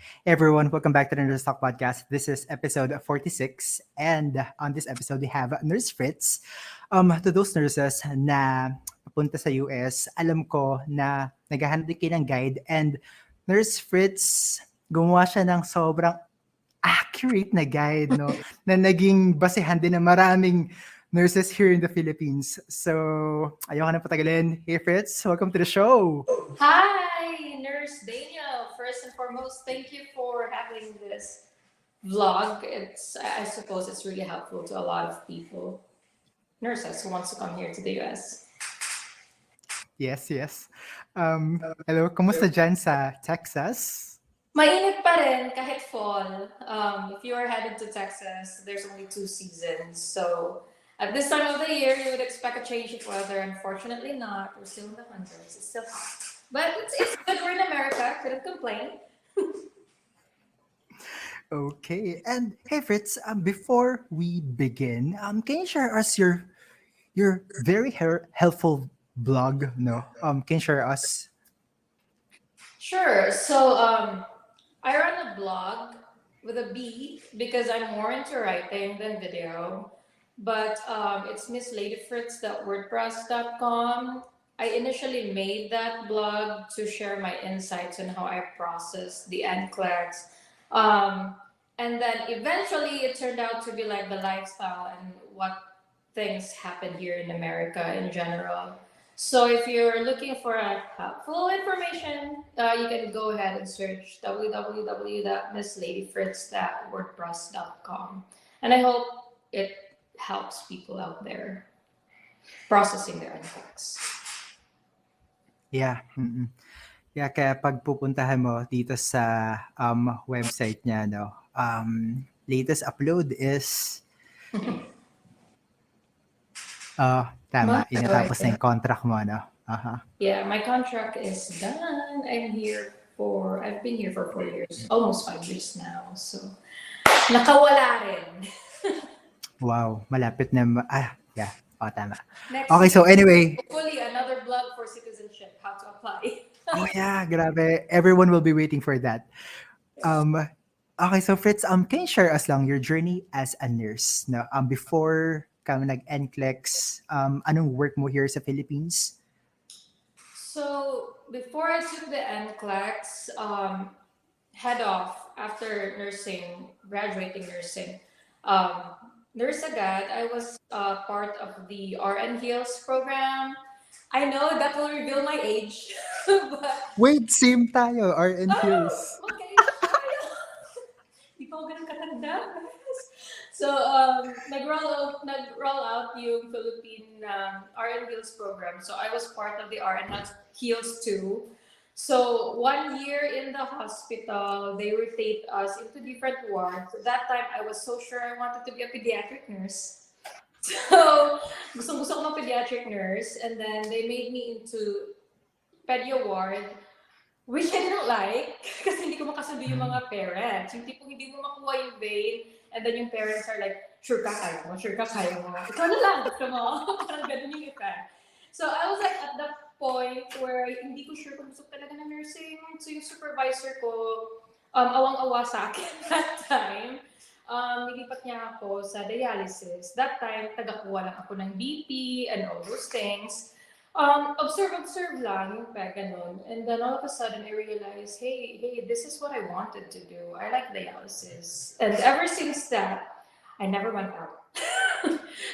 Hey everyone, welcome back to the Nurse Talk podcast. This is episode 46, and on this episode we have Nurse Fritz. To those nurses na papunta sa US, alam ko na naghahanap din kayo ng guide, and Nurse Fritz, gumawa siya ng sobrang accurate na guide, no? Na naging basehan din ng maraming nurses here in the Philippines. So, ayoko na patagalin. Hey Fritz, welcome to the show! Hi, Nurse Daniel. First and foremost, thank you for having this vlog. I suppose it's really helpful to a lot of people, nurses who wants to come here to the US. Yes. Hello, kumusta dyan sa Texas? Mainit pa rin kahit fall. If you are headed to Texas, there's only 2 seasons. So at this time of the year, you would expect a change of weather. Unfortunately not. We're still in the hundreds. It's still hot. But it's good. We're in America. Couldn't complain. Okay, and hey Fritz, before we begin, can you share us your very helpful blog? No, can you share us? Sure. So I run a blog with a B because I'm more into writing than video. But it's missladyfritz.wordpress.com. I initially made that blog to share my insights on how I process the NCLEX. And then eventually it turned out to be like the lifestyle and what things happen here in America in general. So if you're looking for helpful information, you can go ahead and search www.missladyfritz.wordpress.com. And I hope it helps people out there processing their NCLEX. Yeah. Yeah, kaya pag pupuntahan mo dito sa website niya, no, latest upload is tama, inatapos na yung contract mo, no? Yeah, my contract is done. I've been here for 4 years, almost 5 years now. So, nakawala rin. Wow, malapit na. Yeah. Tama. Next okay, so anyway. Hopefully, another blog for citizenship, how to apply. Oh yeah, grabe. Everyone will be waiting for that. Okay, so Fritz, can you share us lang your journey as a nurse? No? Before ka nag-NCLEX, anong work mo here sa Philippines? So, before I took the NCLEX, head off after graduating nursing, nurse agad, I was part of the RN Heals program. I know that will reveal my age. But... Wait, same tayo, RN Heals. Okay, tayo. Di pa ako ganun katanda. So, nag-roll out yung Philippine RN Heals program. So, I was part of the RN Heals too. So 1 year in the hospital, they rotate us into different wards. At that time, I was so sure I wanted to be a pediatric nurse. So, gusto ko ng pediatric nurse. And then they made me into pedio ward, which I didn't like kasi hindi ko makasundo yung mga parents. Yung tipong hindi mo makuha yung vein, and then yung parents are like, sure ka kaya mo. Ikaw na lang, gusto mo. Parang ganun yung effect. So I was like at that point where hindi ko sure kung gusto talaga ng nursing. So yung supervisor ko, awang-awa sa akin that time. Nilipat niya ako sa dialysis. That time, taga-kuha lang ako ng BP and all those things. Observe lang yung ganun. And then all of a sudden, I realized, hey, this is what I wanted to do. I like dialysis. And ever since that, I never went out.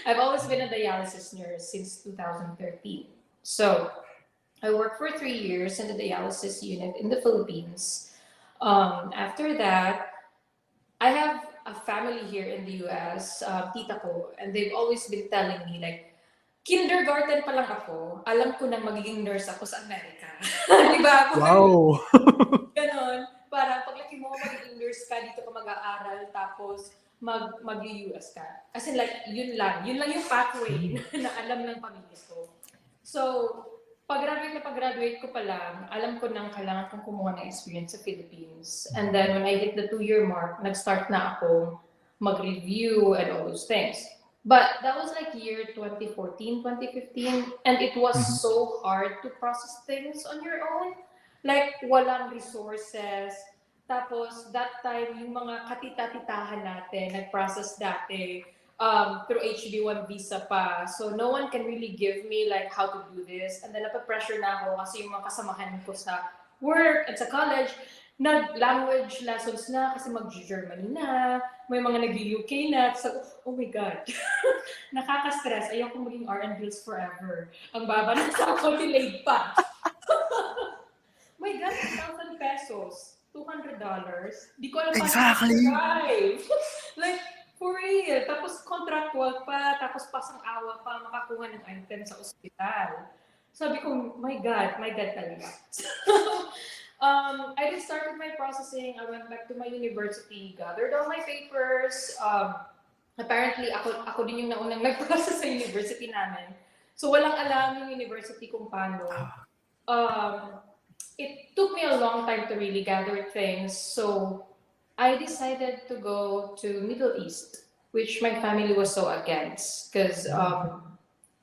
I've always been a dialysis nurse since 2013. So I worked for 3 years in the dialysis unit in the Philippines. After that, I have a family here in the US, tita ko, and they've always been telling me like, kindergarten pa lang ako, alam ko na magiging nurse ako sa Amerika. Diba? Wow! Ganon. Parang paglaki mo, magiging nurse ka, dito ka mag-aaral, tapos mag-US ka. As in like, yun lang yung pathway na alam ng pamilya ko. So, pag-graduate ko pa lang, alam ko nang kailangan kong kumuha ng experience sa Philippines. And then when I hit the 2-year mark, nag-start na ako mag-review and all those things. But that was like year 2014, 2015, and it was so hard to process things on your own. Like, walang resources. Tapos, that time, yung mga katita-titahan natin, nag-process dati, through HB1 visa pa. So, no one can really give me like how to do this. And then, napapressure na ako kasi yung mga kasamahan ko sa work at sa college, nag-language lessons na kasi mag-Germany na, may mga nag-UK na. So, oh my God. Nakaka-stress. Ayaw kong maging RN bills forever. Ang baba na sa ako, delayed pa. My God, 1,000 pesos. $200. Di ko alam Exactly. drive. Like, for real. Tapos contractual pa, tapos pasang-awa pa makakuha ng item sa ospital. Sabi ko, my God talaga. I just started my processing. I went back to my university, gathered all my papers. Apparently, ako din yung naunang nag-process sa university namin. So, walang alam yung university kung paano. It took me a long time to really gather things. So, I decided to go to Middle East, which my family was so against. Because,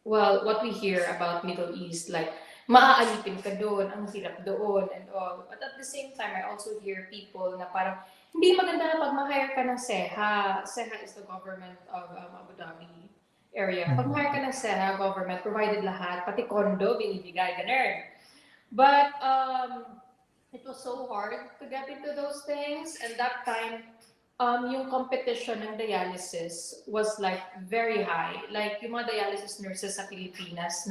well, what we hear about Middle East, like, maaalipin ka doon, ang hirap doon, and all. But at the same time, I also hear people na parang, hindi maganda pag ma-hire ka ng SEHA. SEHA is the government of Abu Dhabi area. Pag ma-hire ka ng SEHA, government, provided lahat, pati condo, binibigay, ganun. But it was so hard to get into those things. And that time, yung competition ng dialysis was like very high. Like yung mga dialysis nurses sa Pilipinas,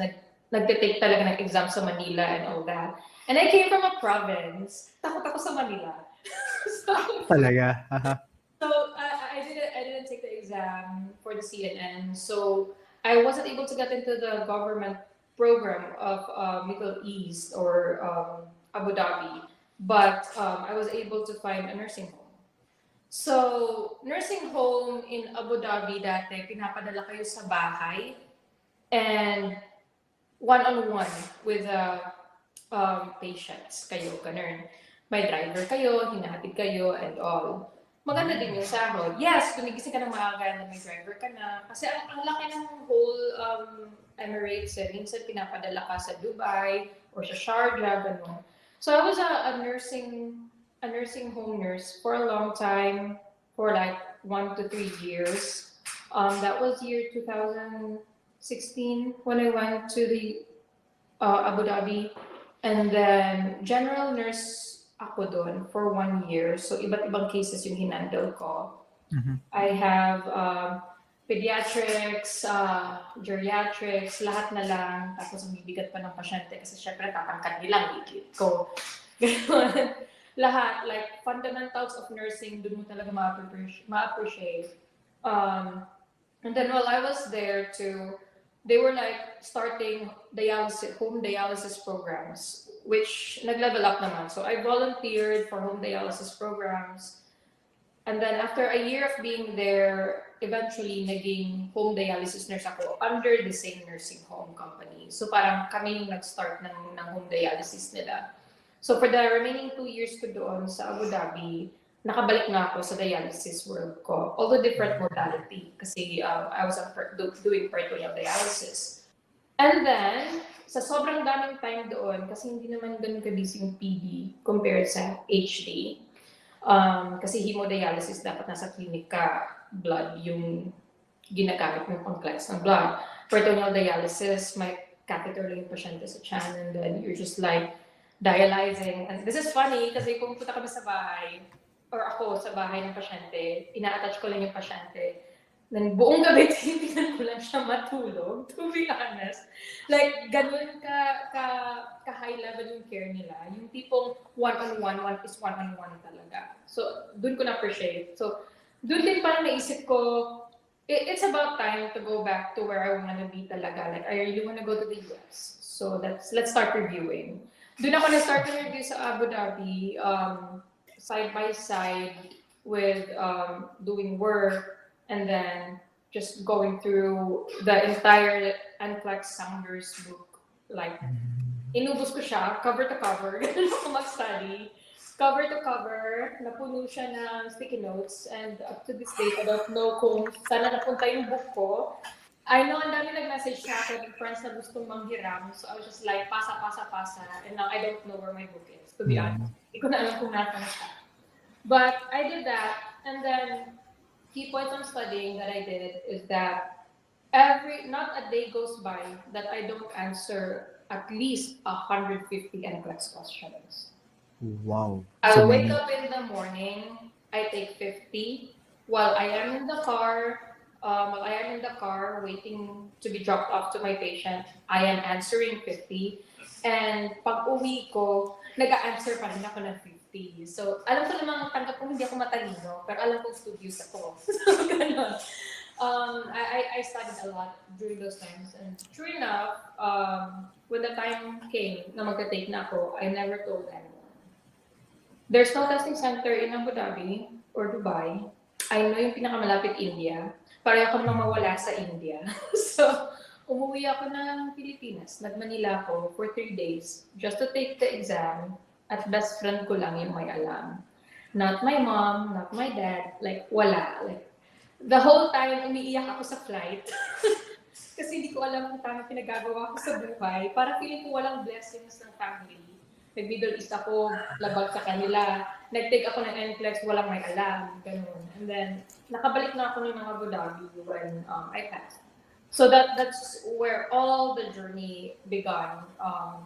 nagtitake talaga ng exam sa Manila and all that. And I came from a province. Takot ako sa Manila. Talaga. So I didn't take the exam for the CNN. So I wasn't able to get into the government program of Middle East or Abu Dhabi, but I was able to find a nursing home. So, nursing home in Abu Dhabi dati, pinapadala kayo sa bahay and one-on-one with patients kayo, ganun. May driver kayo, hinahatid kayo, and all. Maganda din yung sahod. Yes, gumigising ka ng maaga na may driver ka na. Kasi ang laki ng whole Emirates, minsan pinapadala ka sa Dubai or sa Sharjah, gano'n. So I was a nursing home nurse for a long time, for like 1 to 3 years. That was year 2016 when I went to the Abu Dhabi. And then general nurse ako doon for 1 year. So, iba't ibang cases yung hinandle ko. Mm-hmm. I have pediatrics, geriatrics, lahat na lang. Tapos, ang bibigat pa ng pasyente kasi syempre tatangkad nilang higit ko. Lahat, like fundamentals of nursing, doon mo talaga ma-appreciate. And then while I was there too, they were like starting home dialysis programs, which nag-level up naman. So I volunteered for home dialysis programs. And then after a year of being there, eventually naging home dialysis nurse ako under the same nursing home company. So parang kami yung nag-start ng home dialysis nila. So for the remaining 2 years ko doon sa Abu Dhabi, nakabalik na ako sa dialysis world ko. Although different modality kasi I was doing peritoneal dialysis. And then, sa sobrang daming time doon, kasi hindi naman ganun ka-busy yung PD compared sa HD. Kasi hemodialysis dapat nasa clinic ka, blood yung ginagamit mo pang cleanse ng blood. Peritoneal dialysis, may catheter lang yung pasyente sa tiyan and then you're just like dialyzing. And this is funny kasi kung pupunta kami sa bahay, or ako sa bahay ng pasyente, ina-attach ko lang yung pasyente. Then buong gabi, tinitingnan ko lang siya matulog, to be honest. Like, ganun ka-high level yung care nila. Yung tipong one-on-one is one-on-one talaga. So, dun ko na-appreciate. So, dun din parang naisip ko, it's about time to go back to where I wanna be talaga. Like, I really wanna go to the US. So, let's start reviewing. Dun ako na-start na review sa Abu Dhabi, side by side with doing work and then just going through the entire NCLEX Sounders book. Like, inubos ko siya, cover to cover. Ganun ako mag-study. Cover to cover, napuno siya ng sticky notes and up to this date, I don't know kung saan napunta yung book ko. I know ang dami nag-message sa akin ng friends na gustong manghiram. So I was just like, pasa. And now I don't know where my book is, to be honest. Hindi ko na alam kung nasa na siya. But I did that, and then key points on studying that I did is that not a day goes by that I don't answer at least 150 NCLEX questions. Wow, so I'll wake many. up in the morning, I take 50. While I am in the car, waiting to be dropped off to my patient, I am answering 50. And pag uwi ko, nag-a-answer pa rin ako ng 50. So, alam ko namang tanggap kong hindi ako matalino, pero alam kong studious ako. So, ganun. I studied a lot during those times. And true enough, when the time came na magka-take na ako, I never told anyone. There's no testing center in Abu Dhabi or Dubai. I know yung pinakamalapit India. Pareho ako namang mawala sa India. So, umuwi ako ng Pilipinas. Nag-Manila ako for 3 days just to take the exam. At best friend ko lang yung may alam. Not my mom, not my dad. Like, wala. Like, the whole time, umiiyak ako sa flight. Kasi hindi ko alam kung paano pinagagawa ko sa buhay. Para feeling ko walang blessings ng family. Nag-Middle East ako, labag sa kanila. Nag-take ako ng NCLEX, walang may alam. Ganun. And then, nakabalik na ako ng Abu Dhabi when I passed. So that's where all the journey began,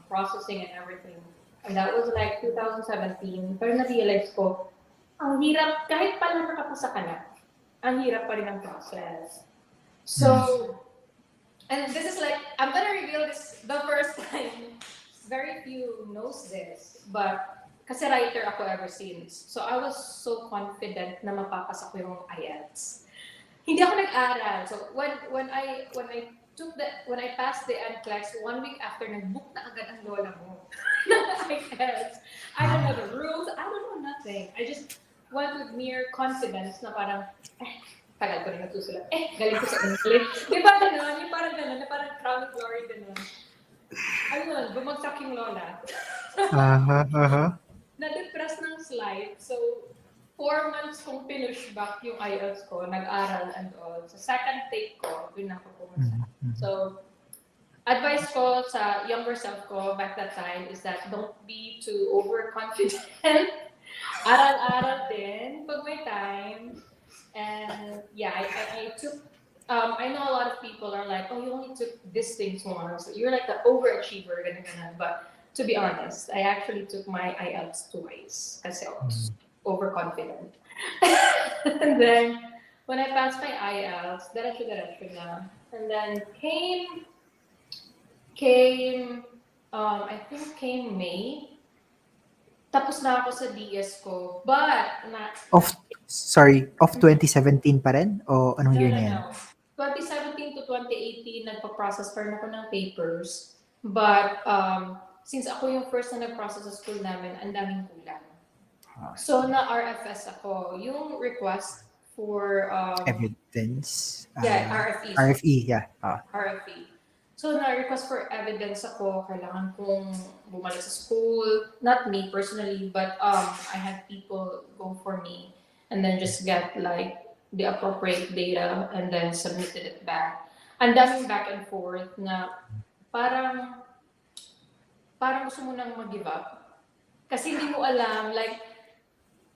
processing and everything. And that was like 2017. Pero na-realize ko, ang hirap, kahit pala nakapasa ka na, ang hirap pa rin ang process. So, and this is like, I'm gonna reveal this the first time. Very few knows this, but kasi writer ako ever since. So I was so confident na mapapasa ko yung IELTS. Hindi ako nag-aral. So when I passed the NCLEX, 1 week after, nag-book na agad ang lola mo ng IELTS. I don't know the rules. I don't know nothing. I just went with mere confidence na parang, tagal ko rin nagsusulat. Galing ko sa English. Di ba ganun? Yung parang ganun, na parang crown of glory ganun. Ayun, bumagsak yung lola. Na-depress ng slide. So, 4 months kong pinush-back yung IELTS ko, nag-aral and all. Sa second take ko, doon ako pumasa. So, advice ko sa younger self ko back that time is that don't be too overconfident. Aral-aral din pag may time. And yeah, I took I know a lot of people are like, oh, you only took this thing once. So you're like the overachiever, ganun. But to be honest, I actually took my IELTS twice kasi I was overconfident. And then, when I passed my IELTS, diretso na. And then I think came May. Tapos na ako sa DS ko. But, Of 2017 pa rin? O anong year na yan? 2017 to 2018, nagpa-process pa rin ako ng papers. But, since ako yung first na nag-process sa school namin, ang daming kulang. So, na-RFS ako. Yung request for... evidence? RFE. RFE, yeah. RFE. So, na-request for evidence ako. Kailangan kong bumalik sa school. Not me personally, but I had people go for me and then just get like the appropriate data and then submitted it back. Ang daming back and forth na parang gusto mo nang mag-give up. Kasi hindi mo alam, like,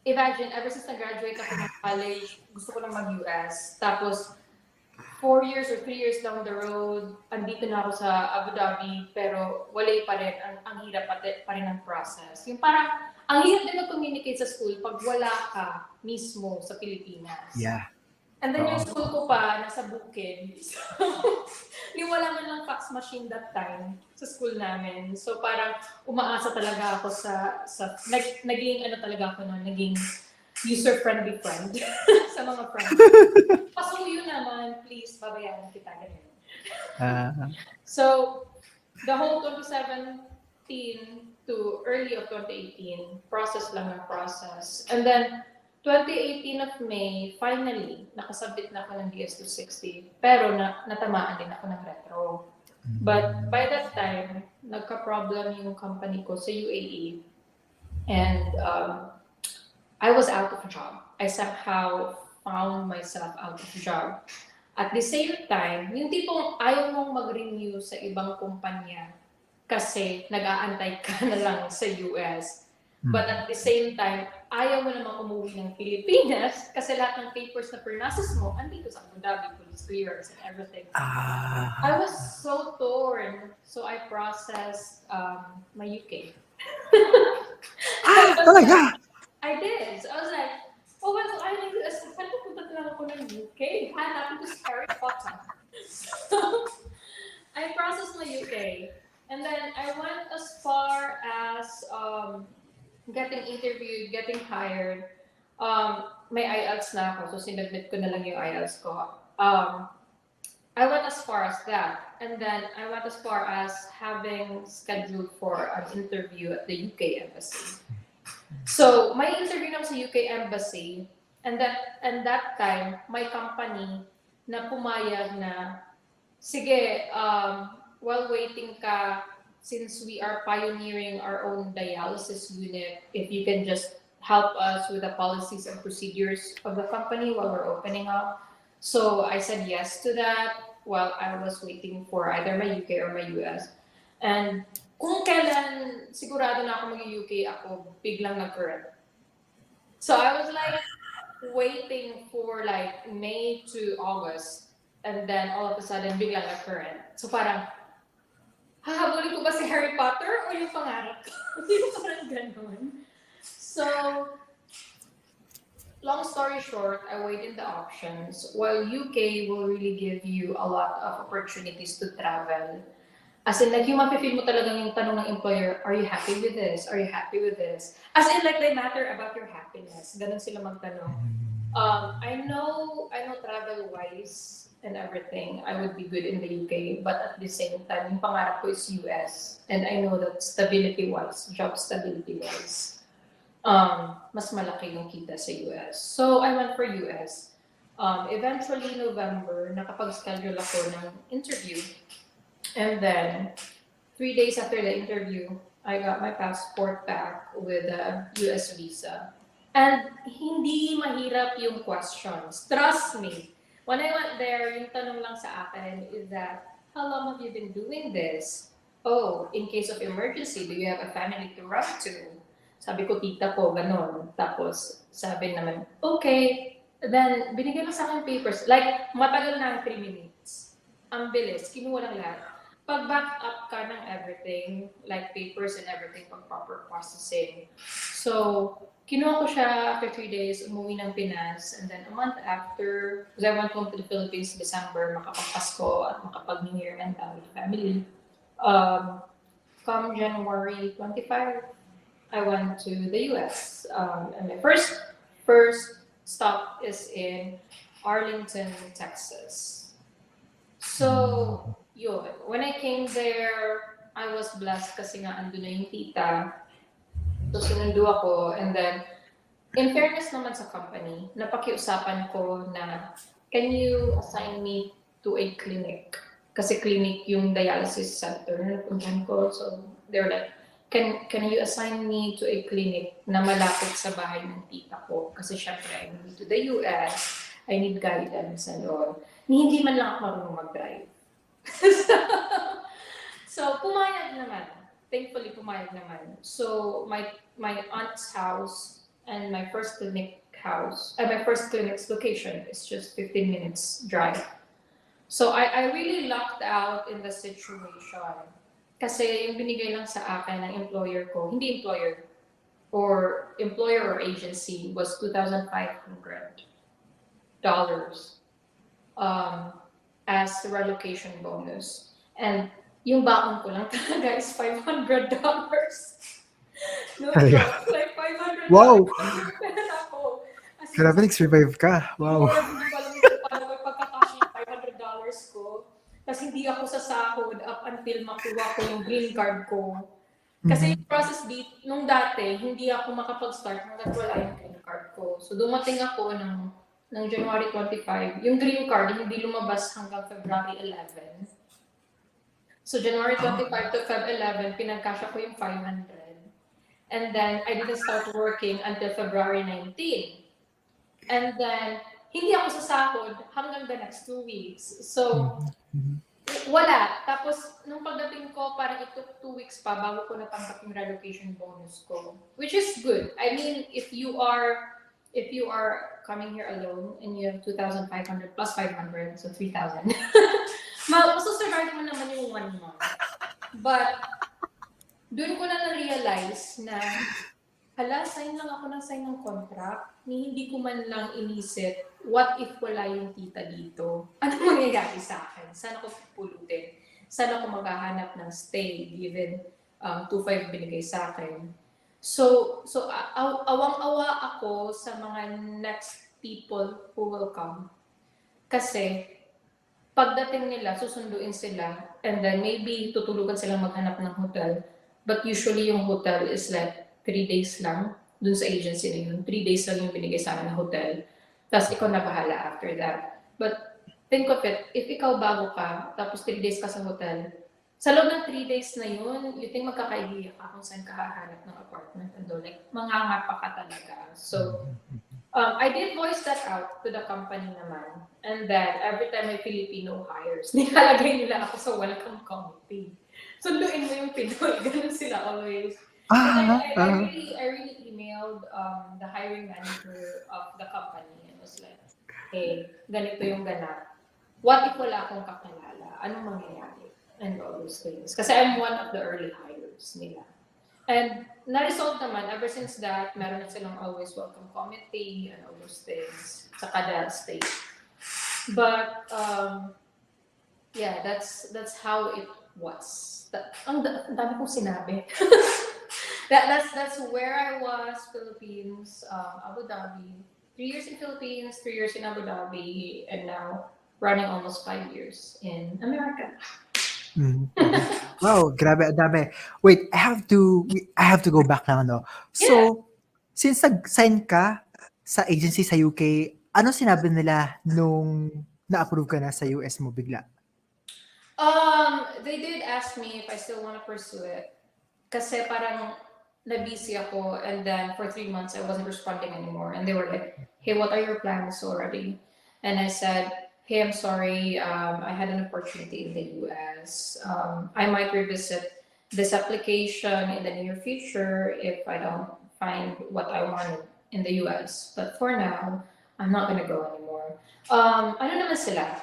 imagine, ever since na-graduate ako ng college, gusto ko lang mag-US. Tapos, 4 years or 3 years down the road, andito na ako sa Abu Dhabi, pero wala pa rin, ang hirap pa rin ang process. Yung parang, ang hirap din mag-communicate sa school pag wala ka mismo sa Pilipinas. Yeah. And then yung school ko pa, nasa bukid. So, yung wala man lang fax machine that time sa school namin. So parang umaasa talaga ako naging talaga ako na, naging user-friendly friend sa mga friends. Pasuyo naman, please, babayaran kita. So, the whole 2017 to early of 2018, process lang ng process. And then, 2018 of May, finally, nakasubmit na ako ng DS-260. Pero natamaan din ako ng retro. But by that time, nagka-problem yung company ko sa UAE. And I was out of a job. I somehow found myself out of a job. At the same time, yung tipong ayaw mong mag-renew sa ibang kumpanya kasi nag-aantay ka na lang sa US. But at the same time, ayaw mo namang umuwi ng Pilipinas kasi lahat ng papers na pernasas mo, andito sa Abu Dhabi, police clearance and everything. I was so torn. So I processed my UK. Talaga? I did. So I was like, oh, well, so I need to, saan pupunta talaga ako ng UK? Hanapin ko si Harry Potter. So, I processed my UK. And then I went as far as getting interviewed, getting hired. May IELTS na ako, so sinabit ko na lang yung IELTS ko. I went as far as that. And then I went as far as having scheduled for an interview at the UK embassy. So, may interview naman sa UK embassy. And that time, my company na pumayag na, sige, while waiting ka, since we are pioneering our own dialysis unit, if you can just help us with the policies and procedures of the company while we're opening up. So I said yes to that while I was waiting for either my UK or my US. And kung kailan sigurado na ako mag-UK ako, biglang nag-current. So I was like waiting for like May to August, and then all of a sudden biglang nag-current. So parang, hahabulin ko ba si Harry Potter o yung pangarap ko? Yung parang ganun. So, long story short, I weighed the options. While UK will really give you a lot of opportunities to travel, as in, like, yung mapifeel mo talagang yung tanong ng employer, are you happy with this? Are you happy with this? As in, like, they matter about your happiness. Ganun sila magtanong. I know travel-wise and everything, I would be good in the UK, but at the same time, yung pangarap ko is US. And I know that stability-wise, job stability-wise, mas malaki yung kita sa US. So, I went for US. Eventually, November, nakapag-schedule ako ng interview. And then, 3 days after the interview, I got my passport back with a US visa. And hindi mahirap yung questions. Trust me. When I went there, yung tanong lang sa akin is that, how long have you been doing this? Oh, in case of emergency, do you have a family to run to? Sabi ko, tita ko, ganon. Tapos, sabi naman, okay. Then, binigyan lang sa akin papers. Like, matagal na ang 3 minutes. Ang bilis, kinuha lang lahat. Pag-back up ka ng everything, like papers and everything, pag proper processing. So, kinuha ko siya after 3 days, umuwi ng Pinas, and then a month after, because I went home to the Philippines in December, makapag-Pasko at makapag-New Year and with family. Come January 25, I went to the US. And my first stop is in Arlington, Texas. So, yun. When I came there, I was blessed kasi nga ando na yung tita. So, sinundo ako. And then, in fairness naman sa company, napakiusapan ko na, can you assign me to a clinic? Kasi clinic yung dialysis center na napuntahan ko. So, they're like, can you assign me to a clinic na malapit sa bahay ng tita ko? Kasi syempre, I need to the US, I need guidance and all. Hindi man lang ako marunong mag-drive. So, pumayag naman. Thankfully, pumayag naman. So, my aunt's house and my first clinic's location is just 15 minutes drive. So, I really lucked out in the situation. Kasi yung binigay lang sa akin ng employer ko, hindi employer or agency, was $2,500 as the relocation bonus. And yung baon ko lang talaga is $500. No joke, like $500. Wow! Pera ko. Grabe, nag-survive ka. Wow. Hindi ko alam kung paano magpagkakashi yung $500 ko. Kasi hindi ako sa sahod up until makuha ko yung green card ko. Kasi yung process nung dati, hindi ako makapag-start hanggang wala yung green card ko. So dumating ako ng January 25. Yung green card hindi lumabas hanggang February 11. So January 25 to Feb 11, pinagkasya ko yung 500. And then I didn't start working until February 19. And then, hindi ako sa sahod hanggang the next 2 weeks. So, Wala. Tapos, nung pagdating ko, parang it took 2 weeks pa bago ko natanggap yung relocation bonus ko. Which is good. I mean, if you are coming here alone and you have 2,500 plus 500, so 3,000, masusurvive mo naman yung 1 month. But, doon ko na na-realize na sign lang ako ng sign ng contract, hindi ko man lang inisip, what if wala yung tita dito? Ano mangyayari sa akin? Saan ako pupulutin? Saan ako maghahanap ng stay given 2,500 binigay sa akin? So awang-awa ako sa mga next people who will come. Kasi pagdating nila, susunduin sila, and then maybe tutulugan silang maghanap ng hotel. But usually yung hotel is like 3 days lang dun sa agency na yun. 3 days lang yung binigay sa akin na hotel. Tapos ikaw na bahala after that. But think of it, if ikaw bago ka, tapos 3 days ka sa hotel, sa loob ng 3 days na yun, you think magkaka-idea ka kung saan ka hahanap ng apartment and all. Like, mangangapa ka talaga. So, I did voice that out to the company naman. And then, every time may Filipino hires, nilalagay nila ako sa welcome committee. Sunduin mo yung Pinoy. Ganun sila always. I really emailed the hiring manager of the company and was like, hey, ganito yung ganap. What if wala akong kakilala? Anong mangyayari? And all those things. Kasi I'm one of the early hires nila. And na-resolve naman, ever since that, meron na silang always welcome committee and all those things sa kada state. But, yeah, that's how it was. Ang dami kong sinabi. That's where I was, Philippines, Abu Dhabi. 3 years in Philippines, 3 years in Abu Dhabi, and now running almost 5 years in America. Wow, grabe, dami. Wait, I have to go back lang, no? So, since nag-sign ka sa agency sa UK, ano sinabi nila nung na-approve ka na sa US mo bigla? They did ask me if I still want to pursue it. Kasi parang na-busy ako, and then for 3 months I wasn't responding anymore. And they were like, hey, what are your plans already? And I said, hey, I'm sorry, I had an opportunity in the US. I might revisit this application in the near future if I don't find what I wanted in the US. But for now, I'm not gonna go anymore. Ano naman sila?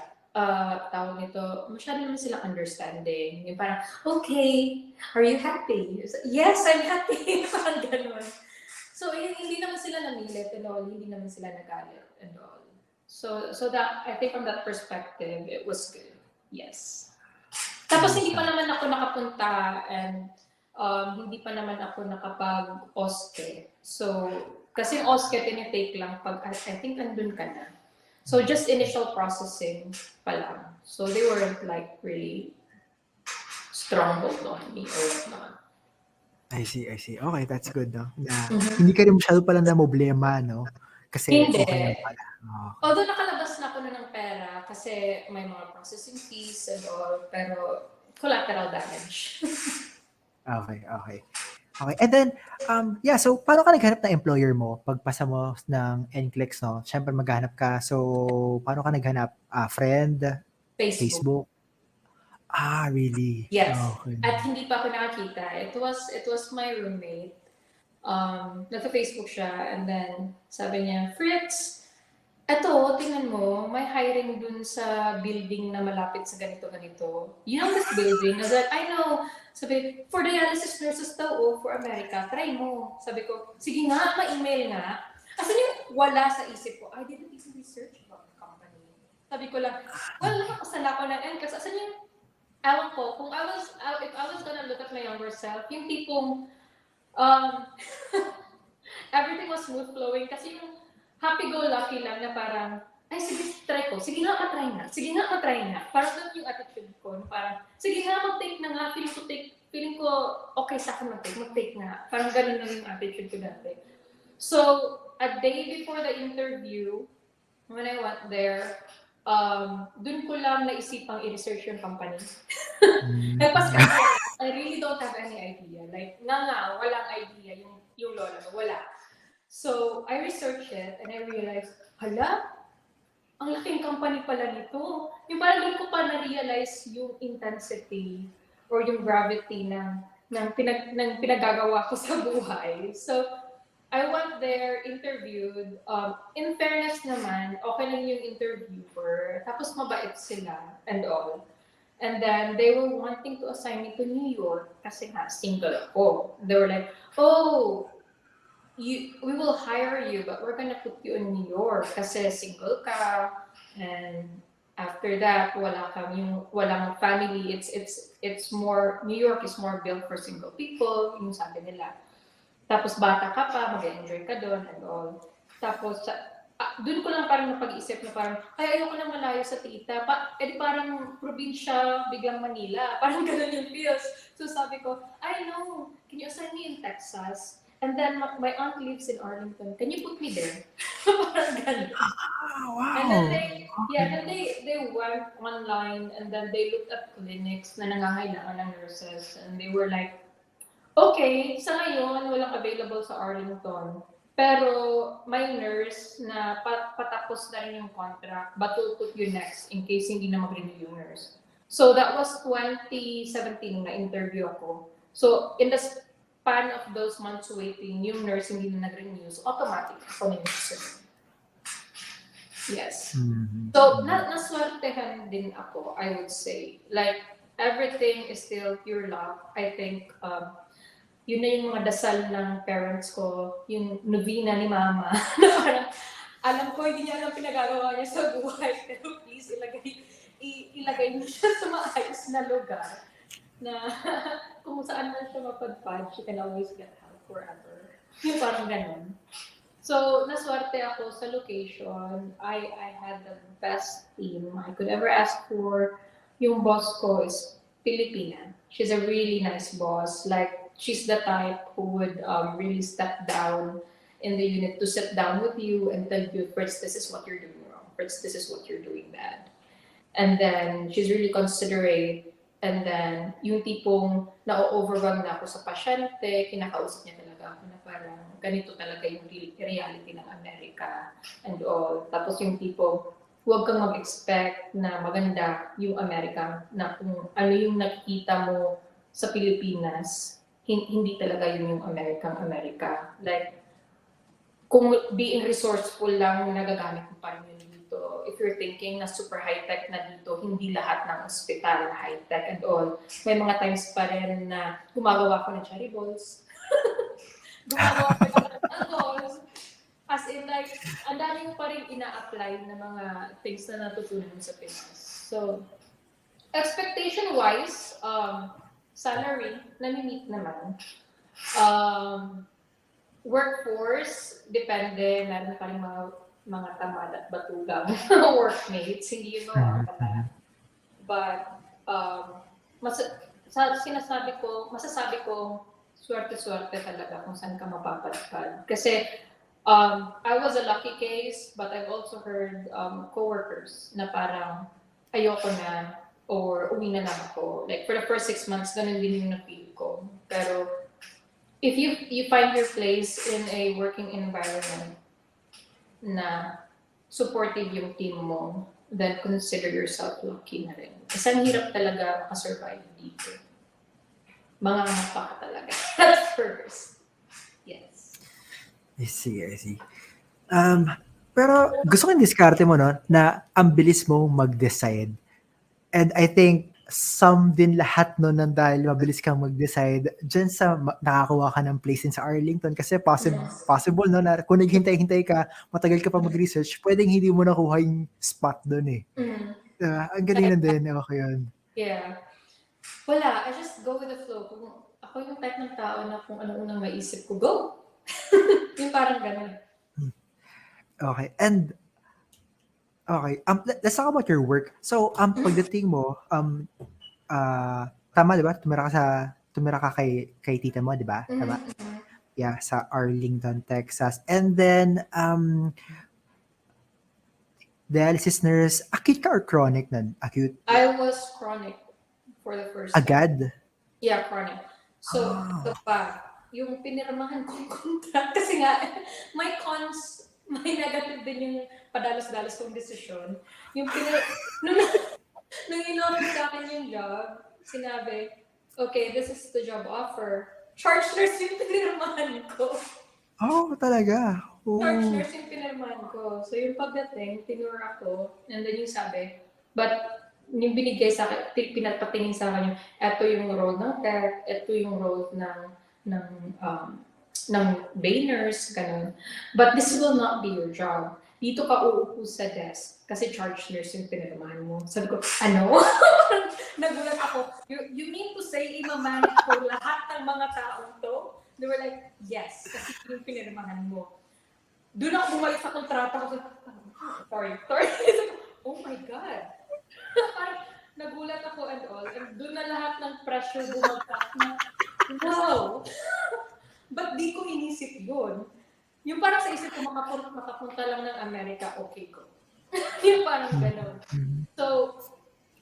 Tawag nito, masyado naman sila understanding. Yung parang, okay, are you happy? Yes, I'm happy. Parang ganun. So, hindi naman sila namilit and all. Hindi naman sila nagalit and all. So that, I think from that perspective, it was good. Yes. Tapos hindi pa naman ako nakapunta and hindi pa naman ako nakapag-OSCE. So, kasi OSCE tinitake lang pag, I think andun ka na. So just initial processing pa lang. So they weren't like really stronghold on me or whatnot. I see. Okay, that's good, no? Na hindi ka rin masyado pala na problema, no? Kasi Hindi. okay lang pala. Okay. Although nakalabas na ako na ng pera kasi may mga processing fees and all, pero collateral damage. Okay. And then, so paano ka naghanap ng employer mo? Pagpasa mo ng NCLEX, no? Siyempre maghanap ka. So, paano ka naghanap? Friend? Facebook? Really? Yes. Okay. At hindi pa ako nakakita. It was my roommate. Nagka-Facebook siya and then sabi niya, Fritz, eto, tingnan mo, may hiring dun sa building na malapit sa ganito-ganito. You know this building? I was like, I know. Sabi, for dialysis nurses daw, for America, try mo. Sabi ko, sige nga, ma-email nga. Asan yung wala sa isip ko? I didn't even research about the company. Sabi ko lang, well, nakapasala ko ng NCLEX. Asan yung, ewan ko, if I was gonna look at my younger self, yung tipong, everything was smooth flowing kasi yung happy-go-lucky lang na parang, ay sige, try ko. Sige nga, matry nga. Parang doon yung attitude ko. Parang, sige nga, mag-take na nga. Feeling ko, okay sa akin mag-take nga. Parang ganun lang yung attitude ko dati. So, a day before the interview, when I went there, doon ko lang naisipang i-research yung company. I really don't have any idea. Like, walang idea yung lola mo. Wala. So, I researched it and I realized, hala, ang laking company pala nito. Yung parang doon ko pa na-realize yung intensity or yung gravity ng pinagagawa ko sa buhay. So, I went there, interviewed. In fairness naman, okay lang yung interviewer. Tapos mabait sila and all. And then they were wanting to assign me to New York kasi nga single ako. They were like, oh, we will hire you, but we're gonna put you in New York kasi single ka. And after that, walang family. It's more, New York is more built for single people, yung sabi nila. Tapos bata ka pa, mag-enjoy ka doon and all. Tapos, doon ko lang parang napag-isip na parang, ay, ayoko na malayo sa tita. Parang probinsya, biglang Manila. Parang ganun yung feels. So sabi ko, I know, can you assign me in Texas? And then my aunt lives in Arlington. Can you put me there? Parang ganun. And then Wow. they went online and then they looked at clinics na nangangailangan ng nurses and they were like, okay, sa ngayon, walang available sa Arlington. Pero may nurse na patapos na rin yung contract, but we'll put you next in case hindi na mag-renew yung nurse. So that was 2017 na interview ako. So in the span of those months waiting, yung nurse hindi na nag-renew. So automatic ako na nurse. Yes. Mhm. So naswertehan din ako, I would say. Like, everything is still pure luck. I think yun na yung mga dasal ng parents ko, yung novena ni mama. Parang, alam ko, hindi niya alam pinagagawa niya sa buhay, pero please, ilagay niyo siya sa maayos na lugar na kung saan man siya mapadpad, she can always get help forever. Yung parang ganun. So, naswerte ako sa location. I had the best team I could ever ask for. Yung boss ko is Filipina. She's a really nice boss. Like, she's the type who would really step down in the unit to sit down with you and tell you, Fritz, this is what you're doing wrong. Fritz, this is what you're doing bad. And then, she's really considerate. And then, yung tipong na-overwhelm na ako sa pasyente, kinakausap niya talaga ako na parang ganito talaga yung reality ng Amerika and all. Tapos yung tipong, huwag kang mag-expect na maganda yung Amerika, na kung ano yung nakikita mo sa Pilipinas, hindi talaga yun yung Amerika. Like, kung being resourceful lang yung nagagamit mo pa rin yun dito. If you're thinking na super high-tech na dito, hindi lahat ng ospital high-tech and all. May mga times pa rin na gumagawa ko ng cherry balls. Gumagawa ko ng balls. As in, like, ang dami mo pa rin ina-apply na mga things na natutunan mo sa Pinas. So, expectation-wise, salary, nami-meet naman. Workforce, depende. Meron pa rin mga tamad at batugang workmates. Hindi yun mga tamad. But, masasabi ko, swerte-swerte talaga kung saan ka mapapadpad. Kasi, I was a lucky case, but I've also heard coworkers na parang ayoko na or uwi na lang ako. Like, for the first 6 months, ganun din yung na-feel ko. Pero, if you find your place in a working environment na supportive yung team mo, then consider yourself lucky na rin. Isang hirap talaga makasurvive dito. Mga mapa ka talaga. At first. Yes. I see. Pero gusto ko yung diskarte mo, no, na ang bilis mo mag-decide. And I think some din lahat no nang dahil mabilis kang mag-decide dyan sa nakakuha ka ng place din sa Arlington kasi possible no na kung naghintay-hintay ka, matagal ka pa mag-research, pwedeng hindi mo nakuha yung spot doon eh. Ang galing na din, okay yun. Yeah. Wala, I just go with the flow. Kung ako yung type ng tao na kung ano unang maisip ko, go! Yung parang ganun. Okay, and okay, let's talk about your work. So, pagdating mo, tama, di ba? Tumira ka kay tita mo, di ba? Tama? Yeah, sa Arlington, Texas. And then, dialysis nurse, acute ka or chronic nun? Acute? I was chronic for the first Agad? time. Yeah, chronic. So, ito pa, yung pinirmahan kong contract, kasi nga, may may negative din yung padalos-dalos kong desisyon. Yung nung in-offer sa akin yung job, sinabi, okay, this is the job offer. Charge nurse yung pinirmahan ko. Oh, talaga? Charge Oh. nurse yung pinirmahan ko. So yung pagdating, tinur ako, and then yung sabi, but yung binigay sa akin, pinapatingin sa akin yung, eto yung role ng tech, eto yung role ng ng bay nurse, ganun. But this will not be your job. Dito ka uupo sa desk kasi charge nurse yung pinirmahan mo. Sabi ko, ano? Nagulat ako. You mean to say, imamanage ko lahat ng mga taong to? They were like, yes, kasi yung pinirmahan mo. Doon ako bumalik sa kontrata ko. Sorry. Oh my God. Parang nagulat ako and all. And doon na lahat ng pressure bumagsak na, wow! Ba't di ko inisip yun? Yung parang sa isip ko, makapunta lang ng Amerika, okay ko. Yung parang gano'n. So,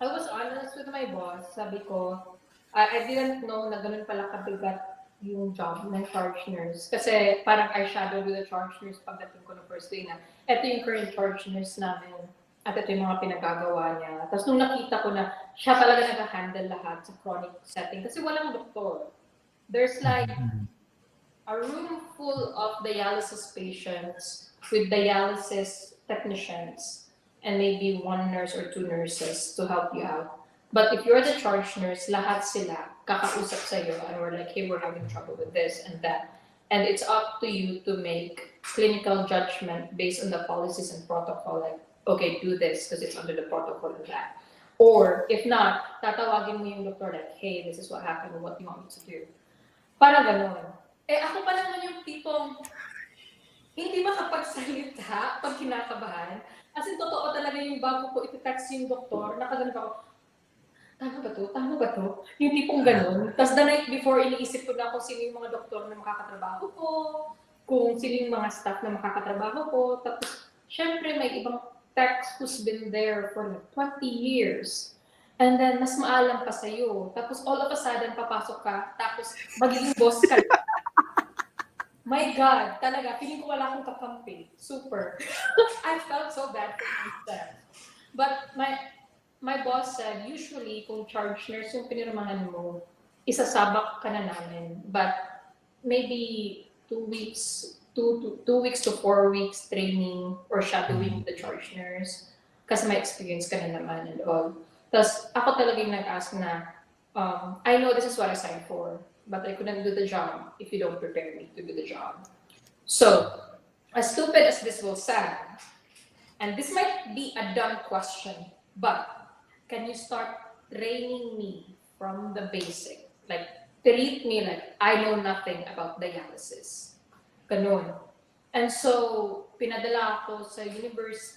I was honest with my boss. Sabi ko, I didn't know na gano'n pala kabigat yung job ng charge nurse. Kasi parang I shadowed with the charge nurse pagdating ko ng first day na, eto yung current charge nurse namin at ito yung mga pinagagawa niya. Tapos nung nakita ko na siya talaga nag-handle lahat sa chronic setting kasi walang doktor. There's like a room full of dialysis patients with dialysis technicians and maybe one nurse or two nurses to help you out. But if you're the charge nurse, lahat sila kakausap sa'yo and we're like, hey, we're having trouble with this and that. And it's up to you to make clinical judgment based on the policies and protocol. Like, okay, do this because it's under the protocol and that. Or if not, tatawagin mo yung doctor like, hey, this is what happened. What do you want me to do? Parang ganun. Ako pa naman yung tipong hindi makapagsalita pag kinakabahan. As in, totoo talaga yung bago ko iti-text yung doktor, nakaganap ako, tama ba to? Tama ba to? Yung tipong ganun. Tapos the night before, iniisip ko na kung sino yung mga doktor na makakatrabaho ko, kung sino yung mga staff na makakatrabaho ko. Tapos, syempre, may ibang tech who's been there for like 20 years. And then, mas maalam pa sa'yo. Tapos, all of a sudden, papasok ka. Tapos, magiging boss ka. My God, talaga, feeling ko wala akong kakampi. Super. I felt so bad for myself. But my boss said, usually, kung charge nurse yung pinirmahan mo, isasabak ka na namin. But maybe 2 weeks to 4 weeks training or shadowing the charge nurse. Kasi may experience ka na naman and all. Tapos, ako talaga yung nag-ask na, I know this is what I signed for, but I couldn't do the job if you don't prepare me to do the job. So, as stupid as this will sound, and this might be a dumb question, but can you start training me from the basic? Like, treat me like I know nothing about dialysis. Ganun. And so, pinadala ako sa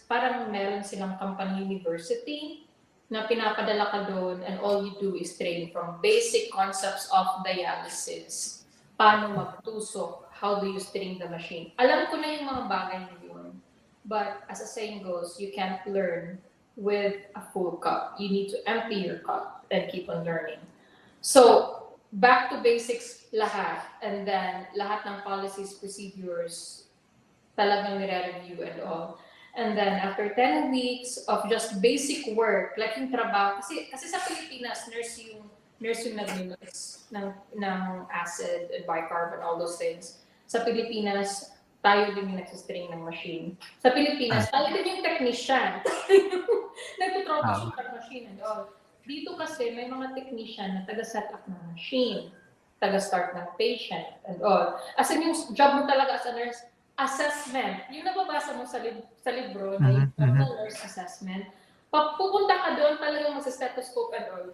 parang meron silang company university, na pinapadala ka doon and all you do is train from basic concepts of dialysis. Paano magtusok, how do you string the machine. Alam ko na yung mga bagay na yun. But as a saying goes, you can't learn with a full cup. You need to empty your cup and keep on learning. So, back to basics lahat. And then, lahat ng policies, procedures, talagang nire-review and all. And then after 10 weeks of just basic work, like yung trabaho, kasi sa Pilipinas, nurse yung nag-mix ng acid and bicarb and all those things. Sa Pilipinas, tayo din yung nagsistring ng machine. Sa Pilipinas, tayo din yung technician. Nagtutroubleshoot ng machine and all. Dito kasi may mga technician na taga-set up ng machine, taga-start ng patient and all. As in yung job mo talaga as a nurse, assessment. Yung nababasa mo sa libro na yung nurse assessment, pupunta ka doon talagang mag-stethoscope and all.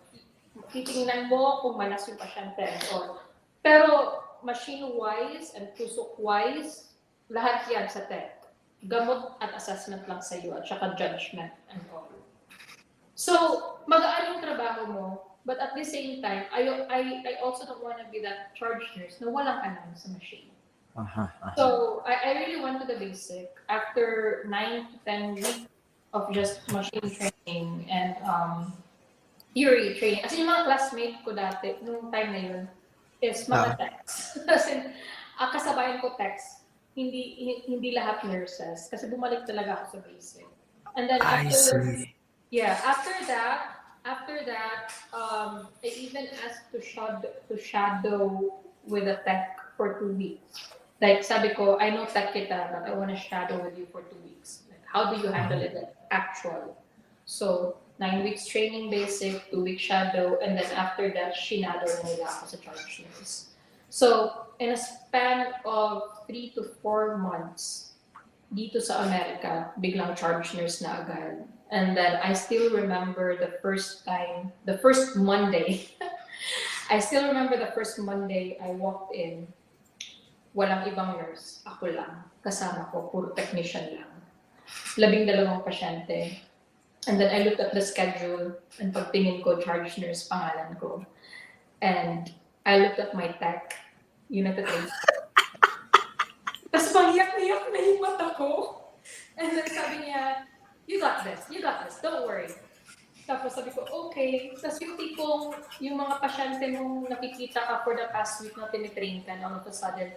Titingnan mo kung manas yung pasyente and all. Pero machine-wise and tusok-wise, lahat yan sa tech. Gamot at assessment lang sa iyo at saka judgment and all. So, magaan yung trabaho mo, but at the same time, I also don't want to be that charge nurse na walang alam sa machine. So I really went to the basic after 9 to 10 weeks of just machine training and theory training. As in, yung mga classmate ko dati, nung time na yun, is mga text. As in, kasabayan ko text. hindi lahat nurses kasi bumalik talaga ako sa basic. And then I see. after that, I even asked to shadow with a tech for 2 weeks. Like sabi ko, I know tech kita, but I want to shadow with you for 2 weeks. Like, how do you handle it like, actual? So 9 weeks training basic, 2 week shadow, and then after that, shinado nila ako sa charge nurse. So in a span of 3 to 4 months, dito sa Amerika, biglang charge nurse na agad. And then I still remember the first Monday. I still remember the first Monday I walked in, walang ibang nurse, ako lang. Kasama ko, puro technician lang. 12 pasyente. And then I looked at the schedule, and pagtingin ko, charge nurse pangalan ko. And I looked at my tech, yun nagtatrain. Tapos pangyak-iyak na yung mata ko. And then sabi niya, you got this, don't worry. Tapos sabi ko, okay. Tapos yung tipong, yung mga pasyente mong nakikita ka for the past week na tinitrain ka, all of a sudden,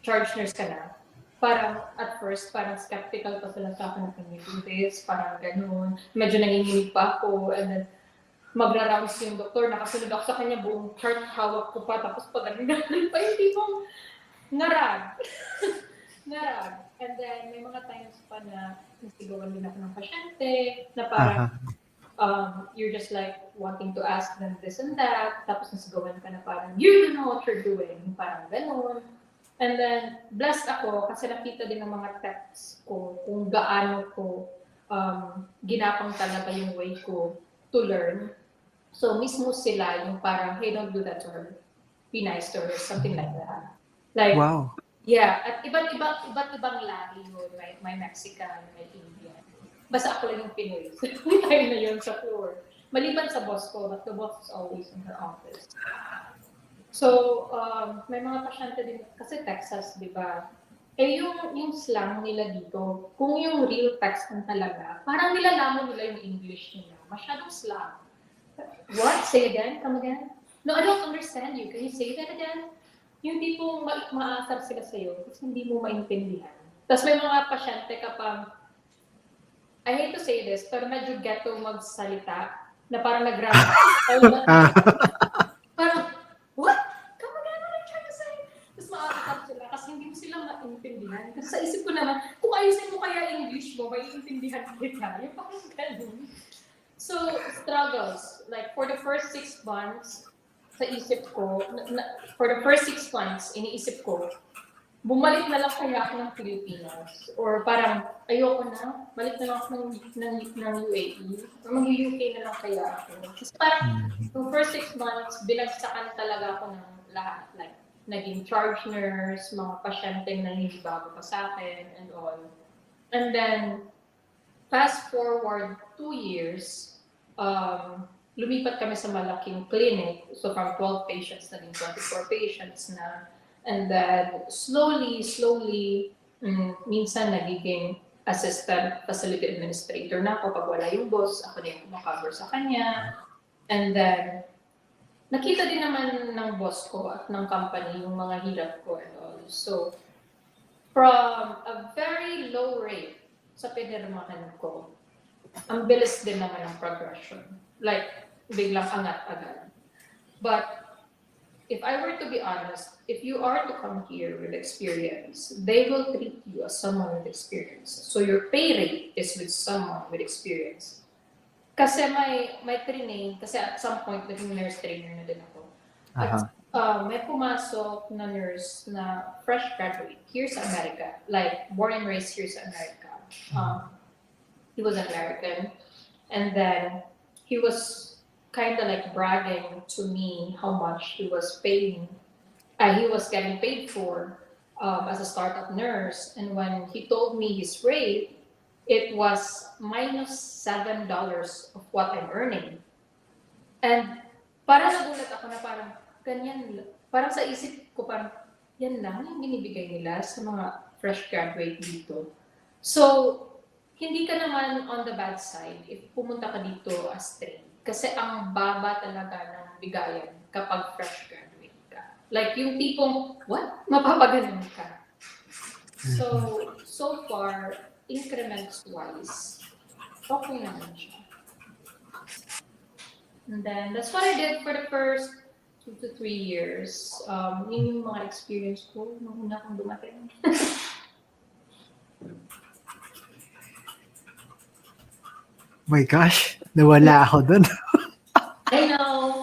charge nurse ka na. Parang, at first, parang skeptical pa sila sa akin, can you do this? Parang ganun. Medyo nanginginig pa ako. And then, magra-rounds yung doktor, nakasunod ako sa kanya, buong chart, hawak ko pa. Tapos pag ganun pa yung tipong, narag. And then, may mga times pa na nasigawan din ako ng pasyente, na parang, you're just like wanting to ask them this and that, tapos nasigawan ka na parang, you don't know what you're doing, parang ganun. And then, blessed ako kasi nakita din ng mga texts ko kung gaano ko ginapang talaga yung way ko to learn. So, mismo sila yung parang, hey, don't do that to her. Be nice to her, something like that. Like, wow. Yeah, at iba't ibang lahi yun. May Mexican, may Indian. Basta ako lang yung Pinoy. So, yung time na yun sa floor. Maliban sa boss ko, but the boss is always in her office. So, may mga pasyente din, kasi Texas, di ba? Eh, yung slang nila dito, kung yung real Texan talaga, parang nilalamon nila yung English nila. Masyadong slang. What? Say again? Come again? No, I don't understand you. Can you say that again? Yung tipong maasar sila sa'yo kasi hindi mo maintindihan. Tapos may mga pasyente kapag, I hate to say this, pero medyo ghetto magsalita na parang nag-rap. Parang, what? Come again, what are you trying to say? Tapos maasar sila kasi hindi mo sila maintindihan. Kasi sa isip ko naman, kung ayusin mo kaya English mo, maiintindihan kita. Yung parang ganun. So, struggles. Like, for the first 6 months, sa isip ko, for the first 6 months, iniisip ko, bumalik na lang kaya ako ng Pilipinas. Or parang, ayoko na, balik na lang ako ng UAE. Or mag-UK na lang kaya ako. Kasi parang, yung first 6 months, binagsakan talaga ako ng lahat. Like, naging charge nurse, mga pasyenteng na hindi bago pa sa akin, and all. And then, fast forward 2 years, lumipat kami sa malaking clinic. So from 12 patients, naging 24 patients na. And then slowly, minsan nagiging assistant facility administrator na ako. Pag wala yung boss, ako na yung kumakover sa kanya. And then, nakita din naman ng boss ko at ng company yung mga hirap ko and all. So, from a very low rate sa pinirmahan ko, ang bilis din naman ang progression. Like, biglang angat agad. But, if I were to be honest, if you are to come here with experience, they will treat you as someone with experience. So, your pay rate is with someone with experience. Kasi may training, kasi at some point, naging nurse trainer na din ako. At may pumasok na nurse na fresh graduate here sa America, like born and raised here sa America. He was American, and then he was kind of like bragging to me how much he was getting paid for as a startup nurse. And when he told me his rate, it was -$7 of what I'm earning. And parang nagulat ako na parang ganyan, parang sa isip ko parang yan lang yung binibigay nila sa mga fresh graduate dito. So, hindi ka naman on the bad side if pumunta ka dito as trained. Kasi ang baba talaga ng bigayan kapag fresh graduate ka. Like yung tipong, what? Mapapaganon ka. Mhm. So far, increments wise, okay naman siya. And then, that's what I did for the first 2 to 3 years. Yun yung mga experience ko nung una kong dumating. My gosh, nawala ako dun. I know,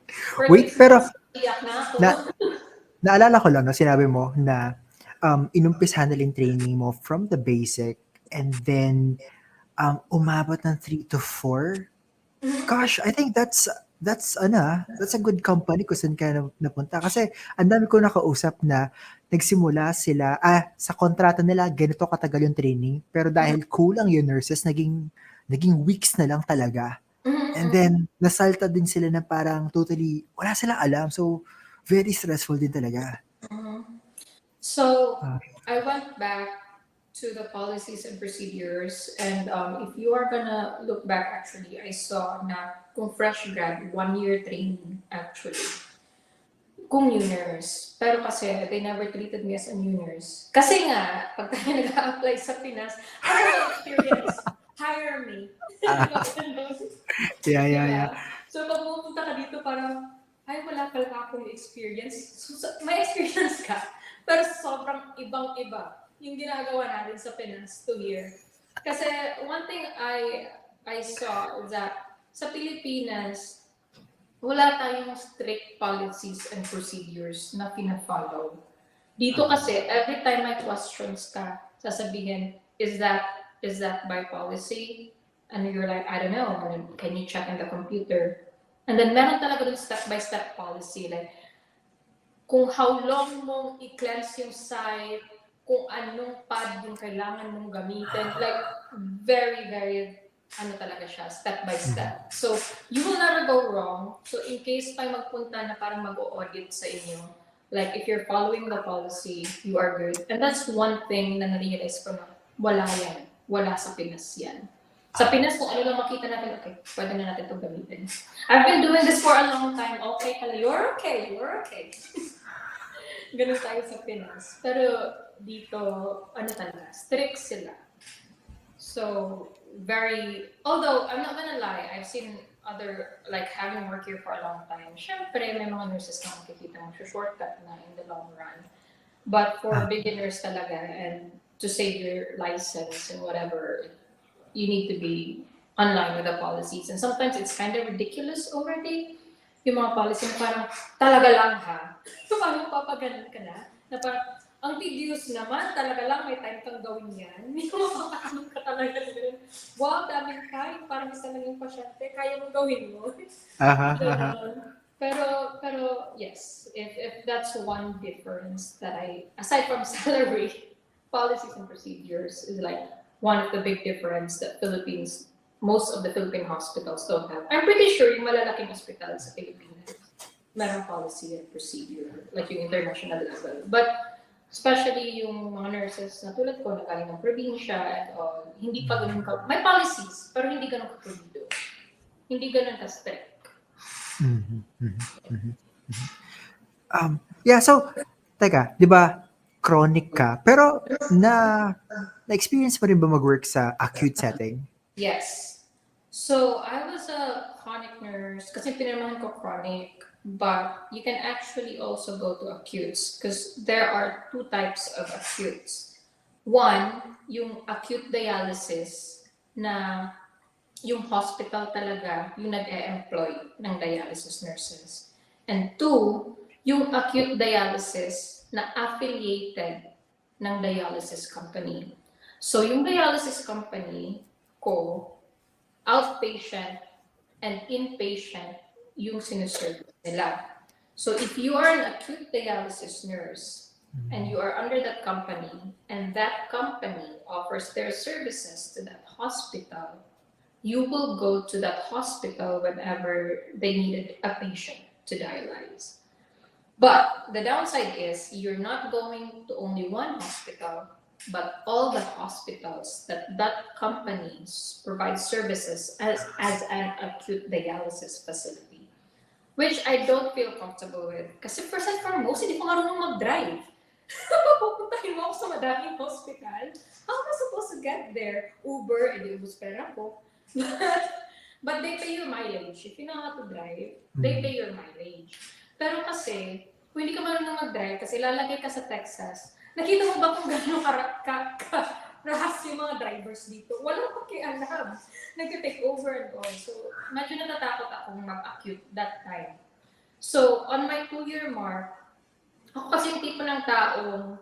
for Wait, 6 months, iyak na ako. na naalala ko lang no, sinabi mo na inumpisahan nila yung training mo from the basic and then umabot ng 3 to 4. Gosh, I think that's a good company kung saan ka napunta. Kasi ang dami ko nakausap na nagsimula sila, sa kontrata nila, ganito katagal yung training. Pero dahil kulang yung nurses, naging weeks na lang talaga. And then, nasalta din sila na parang totally, wala silang alam. So, very stressful din talaga. So, Ah, I went back to the policies and procedures, and if you are gonna look back, actually, I saw na kung fresh grad, 1 year training, actually. Kung new nurse. Pero kasi, they never treated me as a new nurse. Kasi nga, pag tayo nag-a-apply sa Pinas, I have no experience. Hire me. yeah, yeah, yeah. Diba? So, pag pupunta ka dito, parang, ay, wala pala akong experience. So, may experience ka, pero sobrang ibang-iba yung ginagawa natin sa Pinas to here. Kasi, one thing I saw is that sa Pilipinas, wala tayong strict policies and procedures na pina-follow. Dito kasi, every time may questions ka, sasabihin, is that by policy? And you're like, I don't know. Can you check in the computer? And then meron talaga dun step-by-step policy. Like, kung how long mong i-cleanse yung site, kung anong pad yung kailangan mong gamitin. Like, very, very, talaga siya, step by step. So, you will never go wrong. So, in case tayo magpunta na parang mag-audit sa inyo, like, if you're following the policy, you are good. And that's one thing na na-realize ko na wala yan. Wala sa Pinas yan. Sa Pinas, kung ano lang makita natin, okay, pwede na natin itong gamitin. I've been doing this for a long time. Okay, you're okay, you're okay. Ganun tayo sa Pinas. Pero dito, talaga, strict sila. So, although, I'm not gonna lie, I've seen other, like, having worked here for a long time, syempre, may mga nurses na makikita mo, shortcut na in the long run. But for beginners talaga, and to save your license and whatever, you need to be online with the policies. And sometimes it's kind of ridiculous already. Yung mga policy na parang, talaga lang ha? Parang papaganon ka na? Na parang, ang tedious naman, talaga lang may time kang gawin yan. Hindi mo makakanon ka talaga. Wow, daming kain, parang isa lang yung pasyente, kaya mong gawin mo. Pero yes, if that's one difference that aside from salary, policies and procedures is like one of the big difference that most of the Philippine hospitals don't have. I'm pretty sure yung malalaking hospitals sa Pilipinas, merong policy and procedure, like yung international level. But especially yung mga nurses na tulad ko na galing ng probinsya and all, hindi pa ganun ka, may policies, pero hindi ganun ka-provido. Hindi ganun ka-strict. Yeah, so, teka, di ba, chronic ka, pero na-experience mo rin ba mag-work sa acute setting? Yes. So, I was a chronic nurse kasi pinirmahan ko chronic, but you can actually also go to acutes because there are 2 types of acutes. One, yung acute dialysis na yung hospital talaga yung nag-e-employ ng dialysis nurses. And 2, yung acute dialysis na affiliated ng dialysis company. So, yung dialysis company ko, outpatient and inpatient yung sinuservice nila. So if you are an acute dialysis nurse and you are under that company and that company offers their services to that hospital, you will go to that hospital whenever they needed a patient to dialyze. But the downside is you're not going to only one hospital, but all the hospitals that company provides services as an acute dialysis facility, which I don't feel comfortable with. Kasi first and foremost, hindi ko marunong mag-drive. Pupuntahin mo ako sa madaming hospital. How am I supposed to get there? Uber, edi ubus pera ko. But they pay your mileage. If you know how to drive, they pay your mileage. Pero kasi, kung hindi ka marunong mag-drive, kasi lalagay ka sa Texas, nakita mo ba kung gano'ng rahas yung mga drivers dito? Walang pakialam. Nag-take over and all. So, medyo natatakot akong mag-acute that time. So, on my 2-year mark, ako kasi yung tipo ng taong,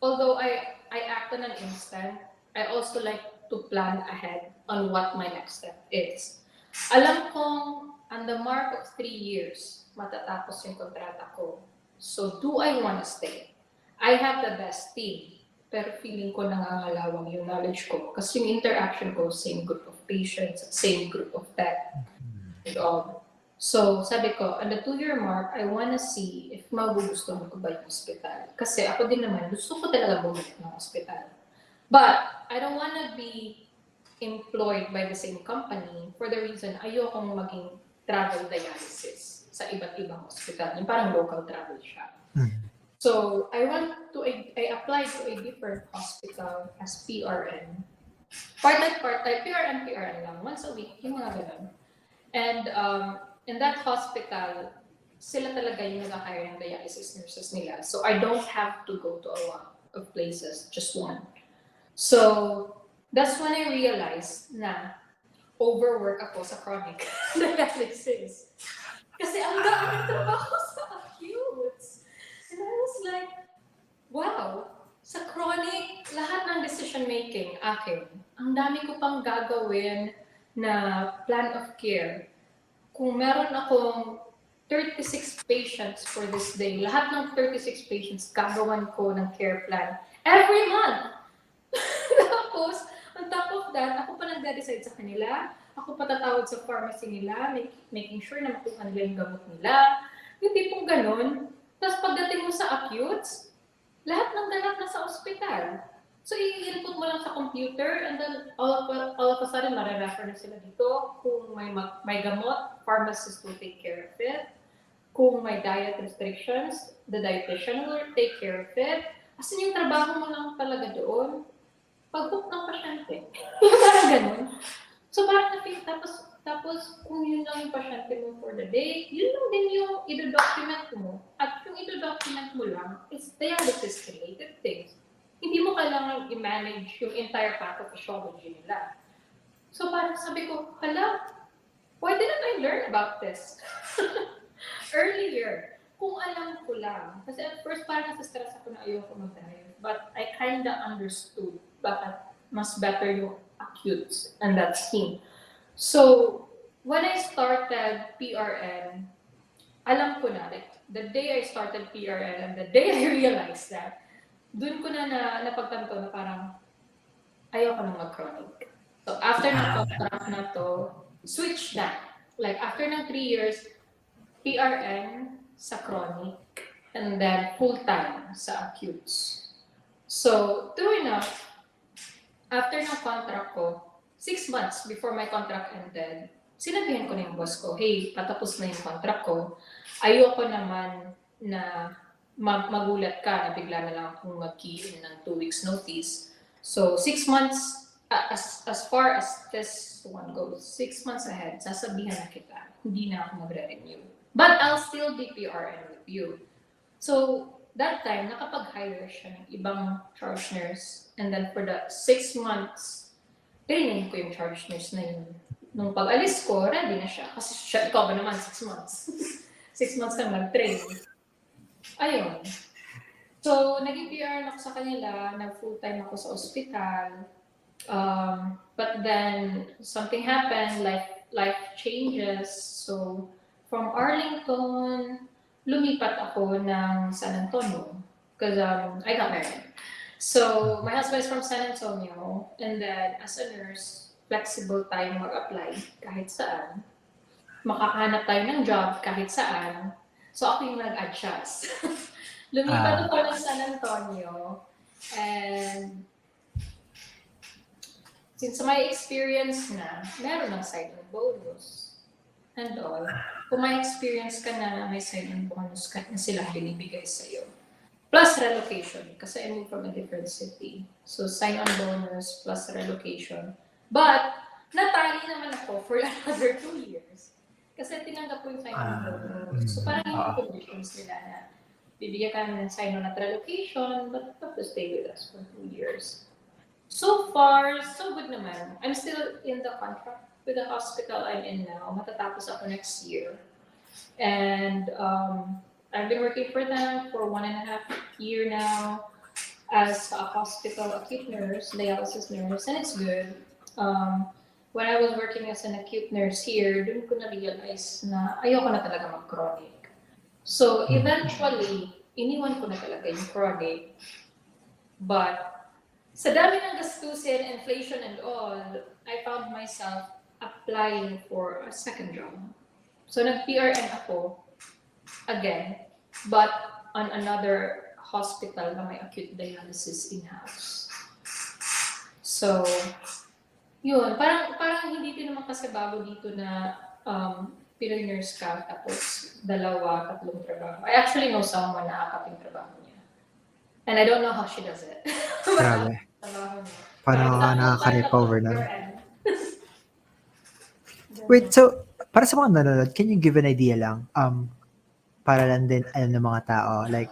although I act on an instant, I also like to plan ahead on what my next step is. Alam kong, on the mark of 3 years, matatapos yung kontrata ko. So, do I want to stay? I have the best team, pero feeling ko nangangalawang yung knowledge ko kasi yung interaction ko, same group of patients, same group of tech, and all. So, sabi ko, on the 2-year mark, I wanna see if magugustuhan ko ba yung hospital. Kasi ako din naman, gusto ko talaga bumalik ng hospital. But, I don't wanna be employed by the same company for the reason ayokong maging travel dialysis sa iba't ibang hospital. Yung parang local travel siya. So, I applied to a different hospital as PRN. Part-time, PRN lang. Once a week, yung mga ganun. And in that hospital, sila talaga yung nag-hire ng dialysis nurses nila. So, I don't have to go to a lot of places, just one. So, that's when I realized na overwork ako sa chronic dialysis. Kasi ang daming trabaho sa acutes. And I was like, wow, sa chronic, lahat ng decision making akin. Ang dami ko pang gagawin na plan of care. Kung meron akong 36 patients for this day, lahat ng 36 patients gagawan ko ng care plan every month. Tapos, on top of that, ako pa nagde-decide sa kanila, ako pa tatawag sa pharmacy nila, making sure na makuha nila yung gamot nila, yung tipong ganun. Tapos pagdating mo sa acutes, lahat ng ganap na sa ospital. So, i-input mo lang sa computer and then all of a sudden, mare-refer na sila dito. Kung may gamot, pharmacist will take care of it. Kung may diet restrictions, the dietitian will take care of it. As in, yung trabaho mo lang talaga doon, pag-book ng pasyente. Yung parang ganun. So, parang tapos kung yun lang yung pasyente mo for the day, yun lang din yung i-document mo. At yung i-document mo lang is dialysis-related things. Hindi mo kailangan i-manage yung entire pathophysiology nila. So, parang sabi ko, hala, why didn't I learn about this earlier? Kung alam ko lang. Kasi at first, parang nasa-stress ako na ayoko mag-diet. But I kinda understood bakit mas better yung acutes and that scheme. So, when I started PRN, alam ko na, like, the day I started PRN and the day I realized that, dun ko na napagtanto na parang ayoko na mag-chronic. So, after ng contract na to, switch na. Like, after ng 3 years, PRN sa chronic, and then full-time sa acutes. So, true enough, after ng contract ko, 6 months before my contract ended, sinabihan ko na yung boss ko, hey, patapos na yung contract ko. Ayoko naman na magulat ka na bigla na lang akong mag-key-in ng 2 weeks notice. So, 6 months, as far as this one goes, 6 months ahead, sasabihan na kita, hindi na ako magre-renew. But I'll still be PRN with you. So, that time, nakapag-hire siya ng ibang charge nurse. And then for the 6 months, training ko yung charge nurse na yun. Nung pag-alis ko, ready na siya. Kasi siya, ikaw ba naman, 6 months? 6 months kang nag-train. Ayun. So, naging PR ako sa kanila, nag-full-time ako sa ospital. But then, something happened, life changes. So, from Arlington, lumipat ako ng San Antonio because I got married. So, my husband is from San Antonio, and then as a nurse, flexible tayo mag-apply kahit saan. Makakahanap tayo ng job kahit saan. So, ako yung nag-adjust. Lumipat ako ng San Antonio, and since my experience na, meron ng sign-on bonus and all. Kung may experience ka na may sign-on bonus ka na silang binibigay sa'yo. plus relocation kasi I moved from a different city. So sign-on bonus plus relocation. But natali naman ako for another 2 years. Kasi tinanggap ko yung sign-on bonus. So parang yung conditions nila na bibigyan kami ng sign-on at relocation, but you have to stay with us for 2 years. So far, so good naman. I'm still in the contract with the hospital I'm in now. Matatapos ako next year. And I've been working for them for 1.5 year now as a hospital acute nurse, dialysis nurse, and it's good. Um, when I was working as an acute nurse here, dun ko na-realize na ayoko na talaga mag-chronic. So eventually, iniwan ko na talaga yung chronic. But sa dami ng gastusin, inflation and all, I found myself applying for a second job. So nag-PRN ako again, but on another hospital na may acute dialysis in-house. So, yun. Parang hindi din naman kasi bago dito na Pinoy nurse ka, tapos 2, 3 trabaho. I actually know someone na 4 yung trabaho niya. And I don't know how she does it. Grabe. Trabaho niya. Paano ka Tapos nakaka-recover na? PRN. Wait, so, para sa mga nanonood, can you give an idea lang? Para lang din, ng mga tao, like,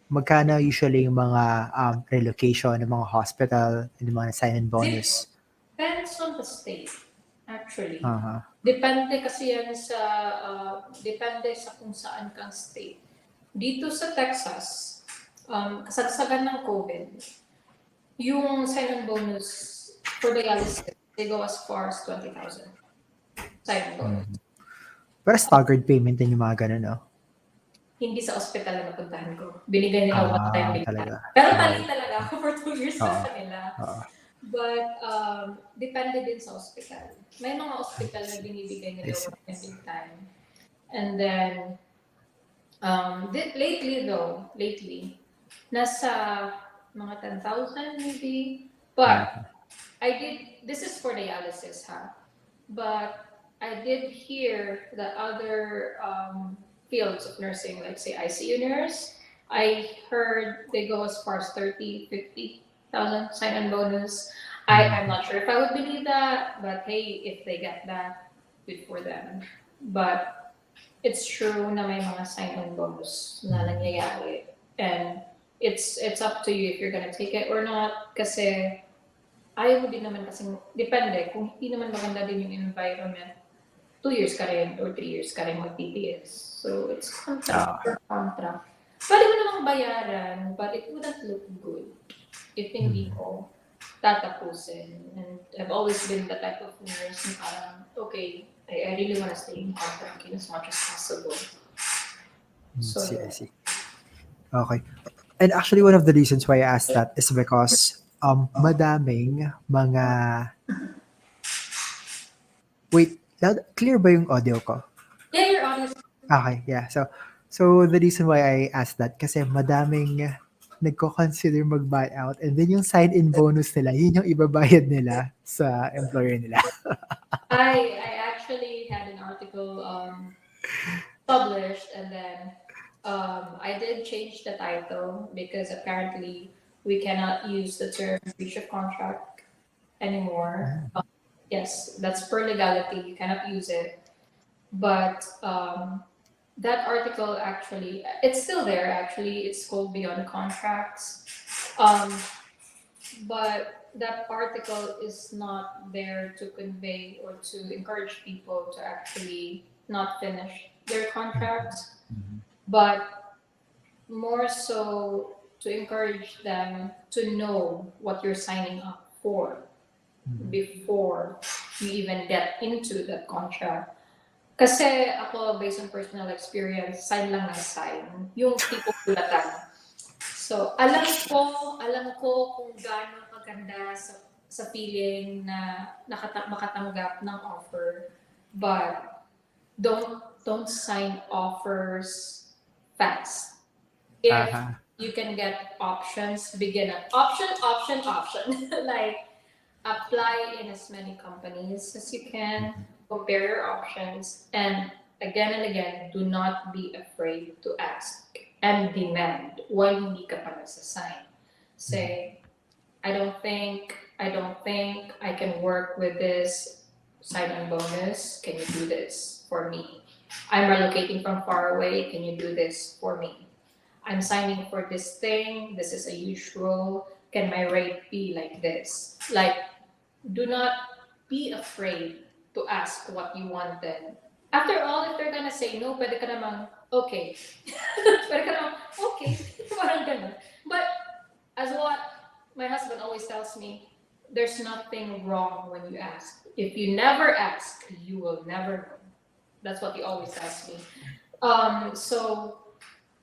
magkano usually yung mga relocation ng mga hospital, yung mga sign-in bonus? Depends on the state, actually. Uh-huh. Depende kasi yan sa, depende sa kung saan kang state. Dito sa Texas, kasagsagan ng COVID, yung sign-on bonus for dialysis, they go as far as 20,000. Sign-on bonus. Pero staggered payment din yung mga ganun, no? Hindi sa ospital na napuntahan ko. Binigay nila one time bigla. Talaga. Pero tali talaga ako for 2 years sa kanila. But depende din sa ospital. May mga ospital na binibigay nila one time big time. And then, lately, nasa mga 10,000 maybe. But this is for dialysis, ha? But I did hear that other fields of nursing, like say ICU nurse, I heard they go as far as 30, 50,000 sign-on bonus. I'm not sure if I would believe that, but hey, if they get that, good for them. But it's true na may mga sign-on bonus na nangyayari. And it's up to you if you're gonna take it or not. Kasi ayaw mo din naman kasi, depende, kung hindi naman maganda din yung environment, 2 years ka rin or 3 years ka rin mag-PPS. So, it's contract per contract. Pwede mo namang bayaran, but it wouldn't look good if hindi ko tatapusin. And I've always been the type of nurse na parang, okay, I really want to stay in contract as much as possible. So, I see. Okay. And actually, one of the reasons why I asked that is because madaming mga... Wait, clear ba yung audio ko? yeah, you're honest. Okay, yeah. So the reason why I asked that, kasi madaming nagko-consider mag-buyout and then yung sign-in bonus nila, yun yung ibabayad nila sa employer nila. I actually had an article published, and then I did change the title because apparently we cannot use the term breach of contract anymore. Yes, that's per legality, you cannot use it. But that article actually, it's still there actually, it's called Beyond Contracts. But that article is not there to convey or to encourage people to actually not finish their contracts, but more so to encourage them to know what you're signing up for before you even get into that contract. Kasi ako, based on personal experience, sign lang ng sign. Yung tipong bulatan. So, alam ko kung gaano kaganda sa feeling na makatanggap ng offer. But, don't sign offers fast. If you can get options, bigyan ng option. Like, apply in as many companies as you can. Compare your options, and again, do not be afraid to ask and demand while hindi ka pa nagsasign. Say, I don't think I can work with this sign-on bonus. Can you do this for me? I'm relocating from far away. Can you do this for me? I'm signing for this thing. This is a huge role. Can my rate be like this? Like, do not be afraid to ask what you want then. After all, if they're gonna say no, pwede ka namang, okay. Pwede ka namang, okay. Parang ganun. But as what my husband always tells me, there's nothing wrong when you ask. If you never ask, you will never know. That's what he always tells me. So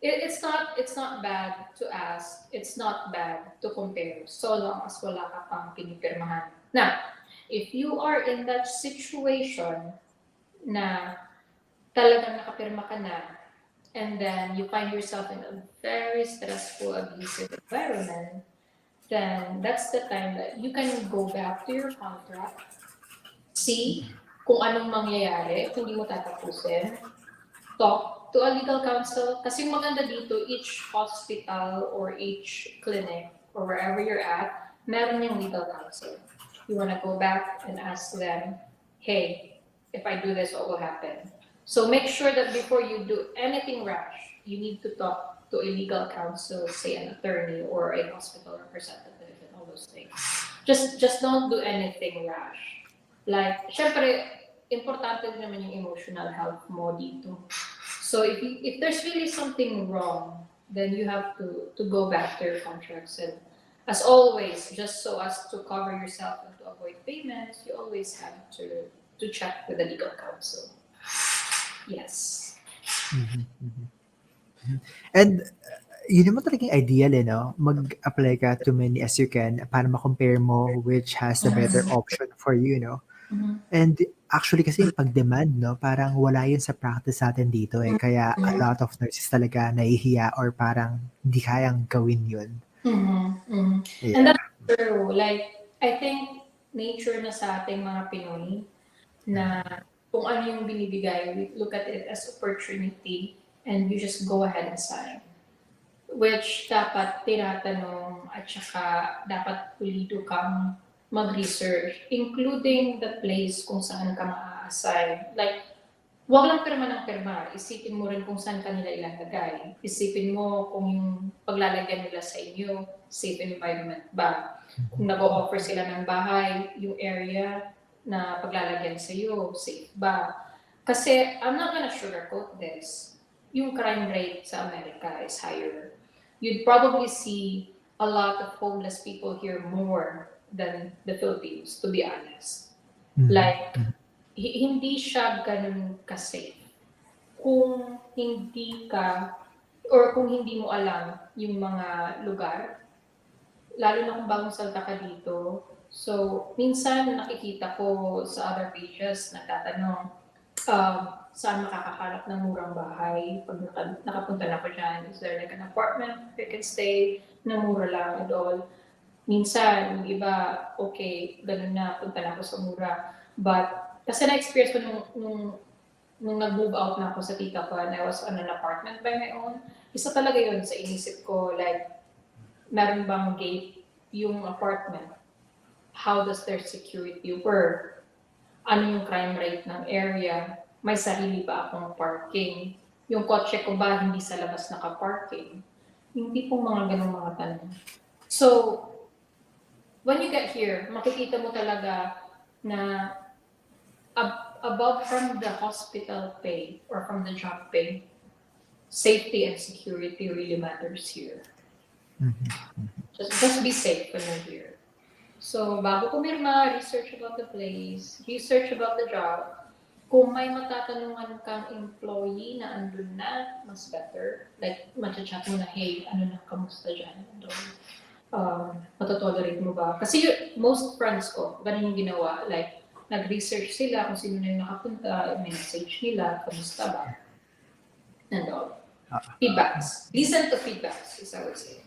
it's not bad to ask. It's not bad to compare, so long as wala ka pang pinipirmahan. Now, if you are in that situation na talagang nakapirma ka na, and then you find yourself in a very stressful, abusive environment, then that's the time that you can go back to your contract, see kung anong mangyayari, kung hindi mo tatapusin, talk to a legal counsel. Kasi maganda dito, each hospital or each clinic or wherever you're at, meron yung legal counsel. You want to go back and ask them, hey, if I do this, what will happen? So make sure that before you do anything rash, you need to talk to a legal counsel, say an attorney or a hospital representative and all those things. Just don't do anything rash. Like, syempre, importante din naman yung emotional health mo dito. So if there's really something wrong, then you have to go back to your contracts. And as always, just so as to cover yourself and to avoid payments, you always have to check with the legal counsel. Yes. And yun naman talagang ideal no? Mag-apply ka to many as you can para ma-compare mo which has the better option for you, no? And actually kasi yung pag-demand, no? Parang wala yun sa practice natin dito eh. Kaya a lot of nurses talaga nahihiya or parang hindi kayang gawin yun. Yeah. And that's true. Like, I think nature na sa ating mga Pinoy na kung ano yung binibigay, we look at it as opportunity and you just go ahead and sign. Which dapat tinatanong at saka dapat pulido kang mag-research, including the place kung saan ka ma-assign. Like, wag lang pirma ng pirma. Isipin mo rin kung saan ka nila ilalagay. Isipin mo kung yung paglalagyan nila sa inyo, safe environment ba? Kung nag-o-offer sila ng bahay, yung area na paglalagyan sa iyo, safe ba? Kasi, I'm not gonna sugarcoat this. Yung crime rate sa America is higher. You'd probably see a lot of homeless people here more than the Philippines, to be honest. Like, hindi siya ganun ka-safe. Kung hindi ka, or kung hindi mo alam yung mga lugar, lalo na kung bagong salta ka dito. So, minsan nakikita ko sa other pages, nagtatanong, saan makakahanap ng murang bahay? Pag nakapunta na ko dyan, is there like an apartment I can stay na mura lang and all? Minsan, yung iba, okay, ganun na, punta na ako sa mura. But, kasi na-experience ko nung nag-move out na ako sa tita ko and I was on an apartment by my own, isa talaga yun sa inisip ko, like, meron bang gate yung apartment? How does their security work? Ano yung crime rate ng area? May sarili ba akong parking? Yung kotse ko ba hindi sa labas naka-parking? Yung tipong mga ganung mga tanong. So, when you get here, makikita mo talaga na above from the hospital pay or from the job pay, safety and security really matters here. Just be safe when you're here. So, bago pumirma, research about the place, research about the job. Kung may matatanungan kang employee na andun na, mas better. Like, matchat mo na, hey, ano na, kamusta dyan? Matotolerate mo ba? Kasi most friends ko, ganun yung ginawa. Like, nag-research sila kung sino na yung nakapunta, may message nila, kamusta ba? And all. Feedbacks. Listen to feedbacks, is I would say.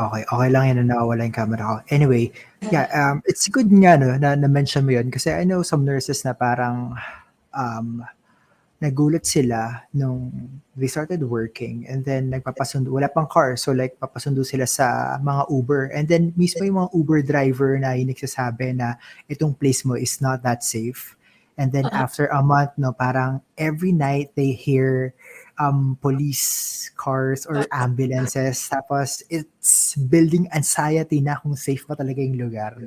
Okay lang yan na nawawala yung camera ko. Anyway, yeah, it's good nga no, na mention mo yun kasi I know some nurses na parang nagulat sila nung they started working and then nagpapasundo, wala pang car. So like papasundo sila sa mga Uber. And then mismo yung mga Uber driver na yung nagsasabi na itong place mo is not that safe. And then after a month, no, parang every night they hear police cars or ambulances. Tapos it's building anxiety na kung safe pa talaga yung lugar.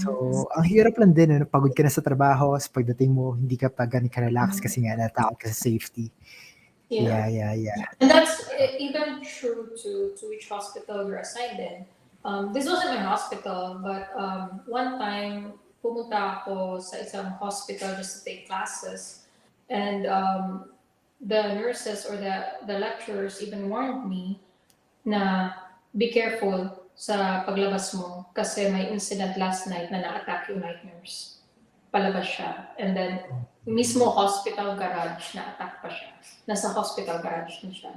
So, ang hirap lang din, ano, pagod ka na sa trabaho, sa pagdating mo, hindi ka pa ganun ka-relax kasi nga natakot ka sa safety. Yeah. Yeah. And that's even true to which hospital you're assigned in. This wasn't my hospital, but one time, pumunta ako sa isang hospital just to take classes. And the nurses or the lecturers even warned me na be careful sa paglabas mo kasi may incident last night na na-attack yung night nurse. Palabas siya. And then, mismo hospital garage, na-attack pa siya. Nasa hospital garage na siya.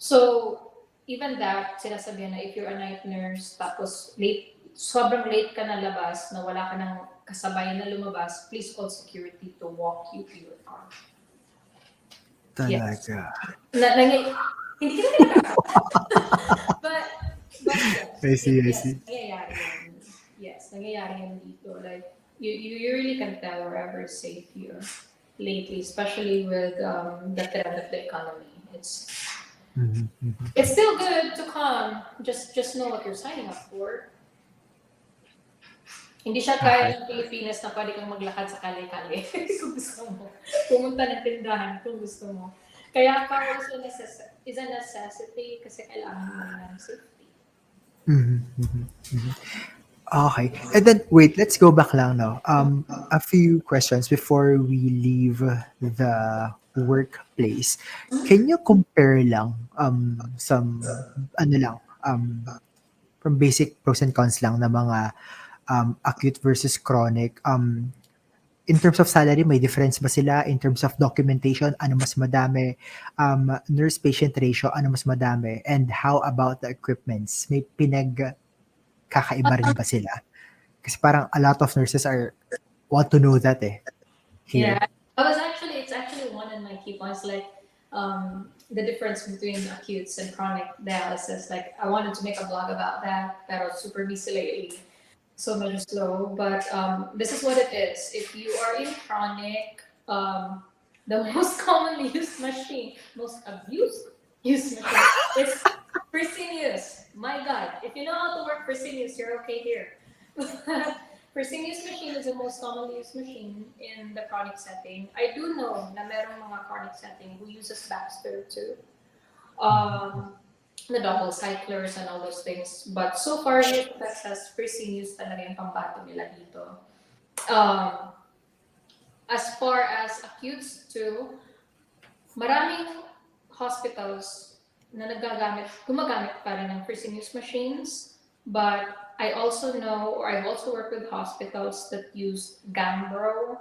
So, even that, sinasabihan na if you're a night nurse, tapos sobrang late ka na labas, na wala ka ng kasabay na lumabas, please call security to walk you to your car. Talaga. Yes. Hindi ka na but yes, I see. nangyayari yan. Yes, nangyayari yan dito. Like, you really can tell wherever is safe here lately, especially with the trend of the economy. It's still good to come. Just know what you're signing up for. Hindi siya kaya ng Pilipinas na pwede kang maglakad sa kali-kali kung gusto mo. Pumunta ng tindahan kung gusto mo. Kaya car is a necessity kasi kailangan mo ng safety. Okay. And then, wait, let's go back lang, no? A few questions before we leave the workplace. Can you compare lang some, from basic pros and cons lang na mga acute versus chronic? In terms of salary, may difference ba sila? In terms of documentation, ano mas madami? Nurse-patient ratio, ano mas madami? And how about the equipments? May kakaiba rin ba sila? Kasi parang a lot of nurses want to know that here. Yeah, it's actually one of my key points, like the difference between acutes and chronic dialysis. Like I wanted to make a blog about that, pero super busy lately, so medyo slow. But this is what it is. If you are in chronic, the most commonly used machine, most abused used machine is Fresenius. My God, if you know how to work Fresenius, you're okay here. Fresenius machine is the most commonly used machine in the chronic setting. I do know na merong mga chronic setting who uses Baxter too. The double cyclers and all those things. But so far, here Texas, Fresenius talaga yung pambato nila dito. As far as acutes too, maraming hospitals na gumagamit pa rin ng Fresenius machines, but I also know, or I've also worked with hospitals that use Gambro,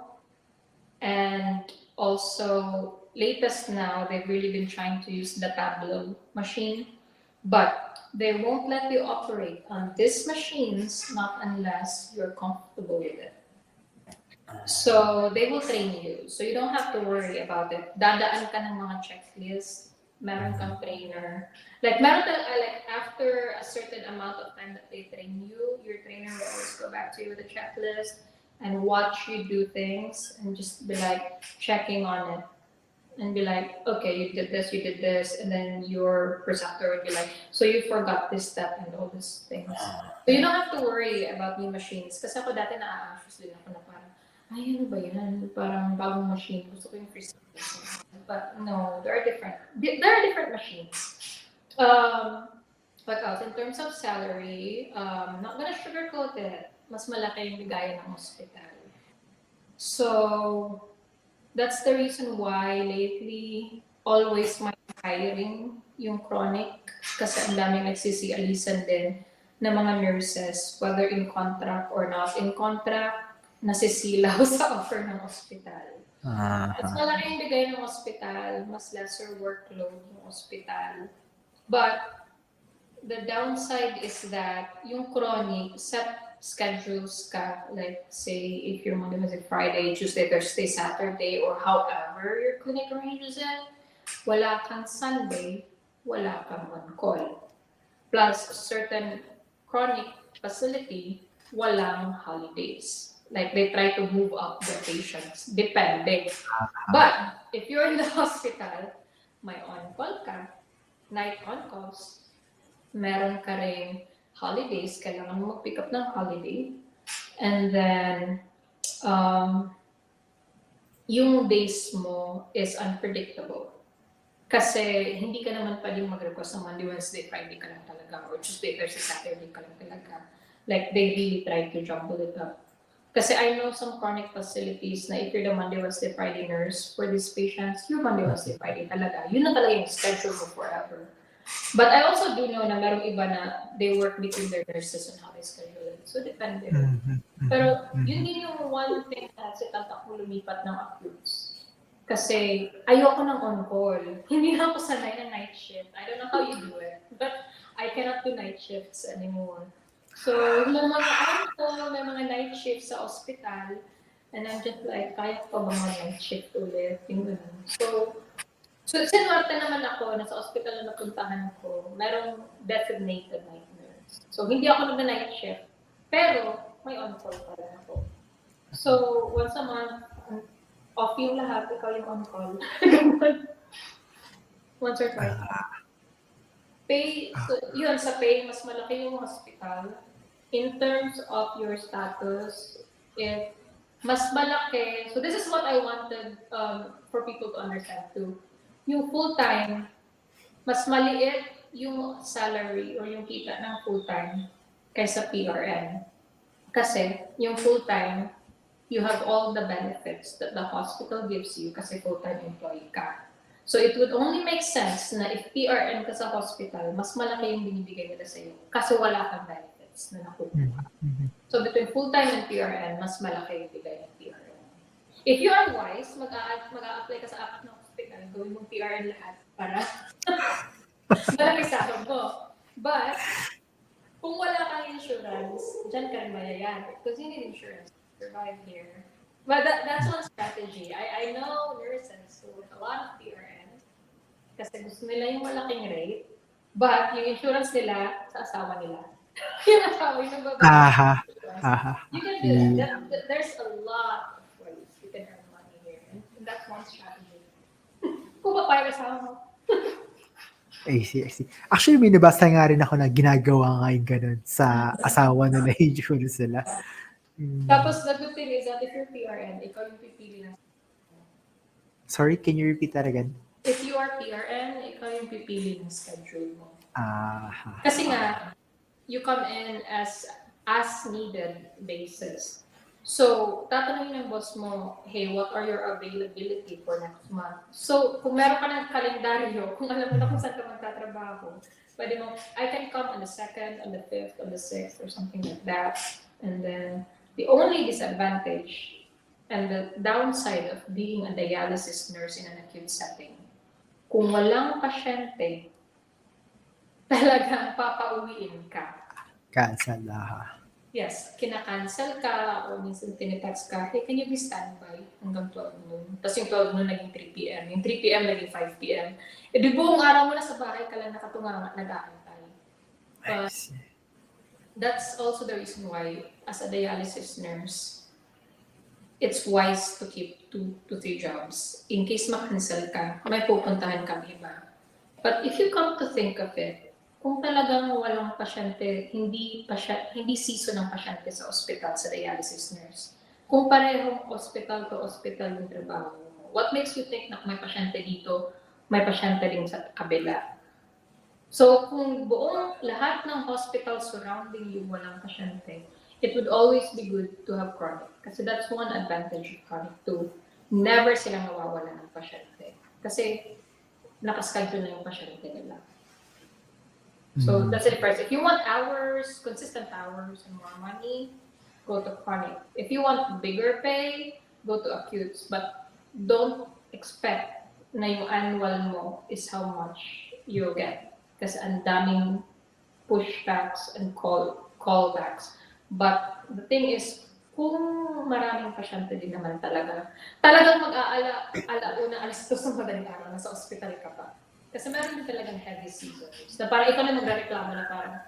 and also latest now, they've really been trying to use the Tableau machine, but they won't let you operate on these machines not unless you're comfortable with it. So they will train you, so you don't have to worry about it. Dadaan ka ng mga checklist, meron kang trainer. Like after a certain amount of time that they train you, your trainer will always go back to you with a checklist and watch you do things and just be like checking on it and be like, okay, you did this, and then your preceptor would be like, so you forgot this step and all these things. So you don't have to worry about new machines. Kasi ako dati na-anxious din ako na parang, ay, ano ba yan? Parang bagong machine. Gusto ko yung free service. But no, there are different machines. But else, in terms of salary, not gonna sugarcoat it. Mas malaki yung bigayan ng hospital. So, that's the reason why lately, always my hiring yung chronic kasi ang daming nagsisialisan din na mga nurses, whether in contract or not in contract, nasisilaw sa offer ng hospital. Mas malaki yung bigay ng hospital, mas lesser workload ng hospital. But the downside is that yung chronic, set schedules ka, like say if your Monday, Wednesday, Friday, Tuesday, Thursday, Saturday, or however your clinic arranges it, wala kang Sunday, wala kang on-call. Plus, certain chronic facility, walang holidays. Like they try to move up the patients, depende. But if you're in the hospital, may on-call ka, night on-calls, meron ka rin holidays, kailangan mo mag-pick up ng holiday. And then, um, yung days mo is unpredictable. Kasi hindi ka naman pwedeng mag-request ng Monday, Wednesday, Friday ka lang talaga, or Tuesday, Thursday, Saturday ka lang talaga. Like, they really try to jumble it up. Kasi I know some chronic facilities na if you're the Monday, Wednesday, Friday nurse for these patients, you're Monday, Wednesday, Friday talaga. Yun na talaga yung schedule mo forever. But I also do know na merong iba na they work between their nurses on how they schedule it. So, depende. Pero, yun din yung one thing na si tata ko lumipat ng acutes. Kasi ayoko ng on-call. Hindi na ako sanay ng night shift. I don't know how you do it. But I cannot do night shifts anymore. So, may mga on-call, may mga night shifts sa ospital. And I'm just like, kaya ko ba mga night shift ulit? Yung ganun. So sinuwerte naman ako na sa ospital na napuntahan ko, merong designated night nurse. So, hindi ako nag-night shift. Pero, may on-call pa rin ako. So, once a month, off yung lahat, ikaw yung on-call. Once or twice. Pay, so yun, sa pay, mas malaki yung hospital. In terms of your status, if mas malaki, so this is what I wanted for people to understand too. Yung full-time, mas maliit yung salary or yung kita ng full-time kaysa PRN. Kasi yung full-time, you have all the benefits that the hospital gives you kasi full-time employee ka. So it would only make sense na if PRN ka sa hospital, mas malaki yung binibigay nila sa'yo kasi wala kang benefits na nakukuha. So between full-time and PRN, mas malaki yung bigay ng PRN. If you are wise, mag-a-apply ka sa apat ng hospital, gawin mong PRN lahat para malaki sahod mo. But, kung wala kang insurance, dyan ka rin mayayari. Because you need insurance to survive here. But that's one strategy. I know nurses with a lot of PRN kasi gusto nila yung malaking rate, but yung insurance nila sa asawa nila. Yung asawa, yung babae. You can do that. There's a lot of ways you can earn money here. And that's one strategy. Kung papayag asawa mo. I see. Actually, may nabasa nga rin ako na ginagawa ngayon ganun sa asawa na na-insurance sila. Tapos, the good thing is that if you're PRN, ikaw yung pipili ng... Sorry, can you repeat that again? If you are PRN, ikaw yung pipili ng schedule mo. Kasi nga, you come in as needed basis. So, tatanungin ng boss mo, hey, what are your availability for next month? So, kung meron ka ng kalendaryo, kung alam mo na kung saan ka magtatrabaho, pwede mo, I can come on the 2nd, on the 5th, on the 6th, or something like that. And then, the only disadvantage and the downside of being a dialysis nurse in an acute setting, kung walang pasyente, talagang papauwiin ka. Cancel Yes, kinakancel ka o minsan tinitext ka, hey, can you be standby hanggang 12 noon? Tapos yung 12 noon naging 3 p.m. Yung 3 p.m. naging 5 p.m. E di buong araw mo na sa bahay ka lang nakatunganga, nag-aantay. That's also the reason why, as a dialysis nurse, it's wise to keep 2 to 3 jobs. In case makancel ka, may pupuntahan kang iba. But if you come to think of it, kung talagang walang pasyente, hindi season ng pasyente sa ospital, sa dialysis nurse, kung parehong hospital to hospital yung trabaho mo, what makes you think na may pasyente dito, may pasyente din sa kabila? So, kung buong lahat ng hospital surrounding you walang pasyente, it would always be good to have chronic. Kasi that's one advantage of chronic too. Never silang nawawala ng pasyente. Kasi nakaschedule na yung pasyente nila. So that's it first. If you want hours, consistent hours and more money, go to chronic. If you want bigger pay, go to acutes. But don't expect na yung annual mo is how much you'll get. Kasi ang daming pushbacks and callbacks. But the thing is, kung maraming pasyente din naman talagang alauna, alas 2 ng madaling araw, nasa ospital ka pa. Kasi meron din talagang heavy seasons. Na parang ikaw na magreklamo na parang,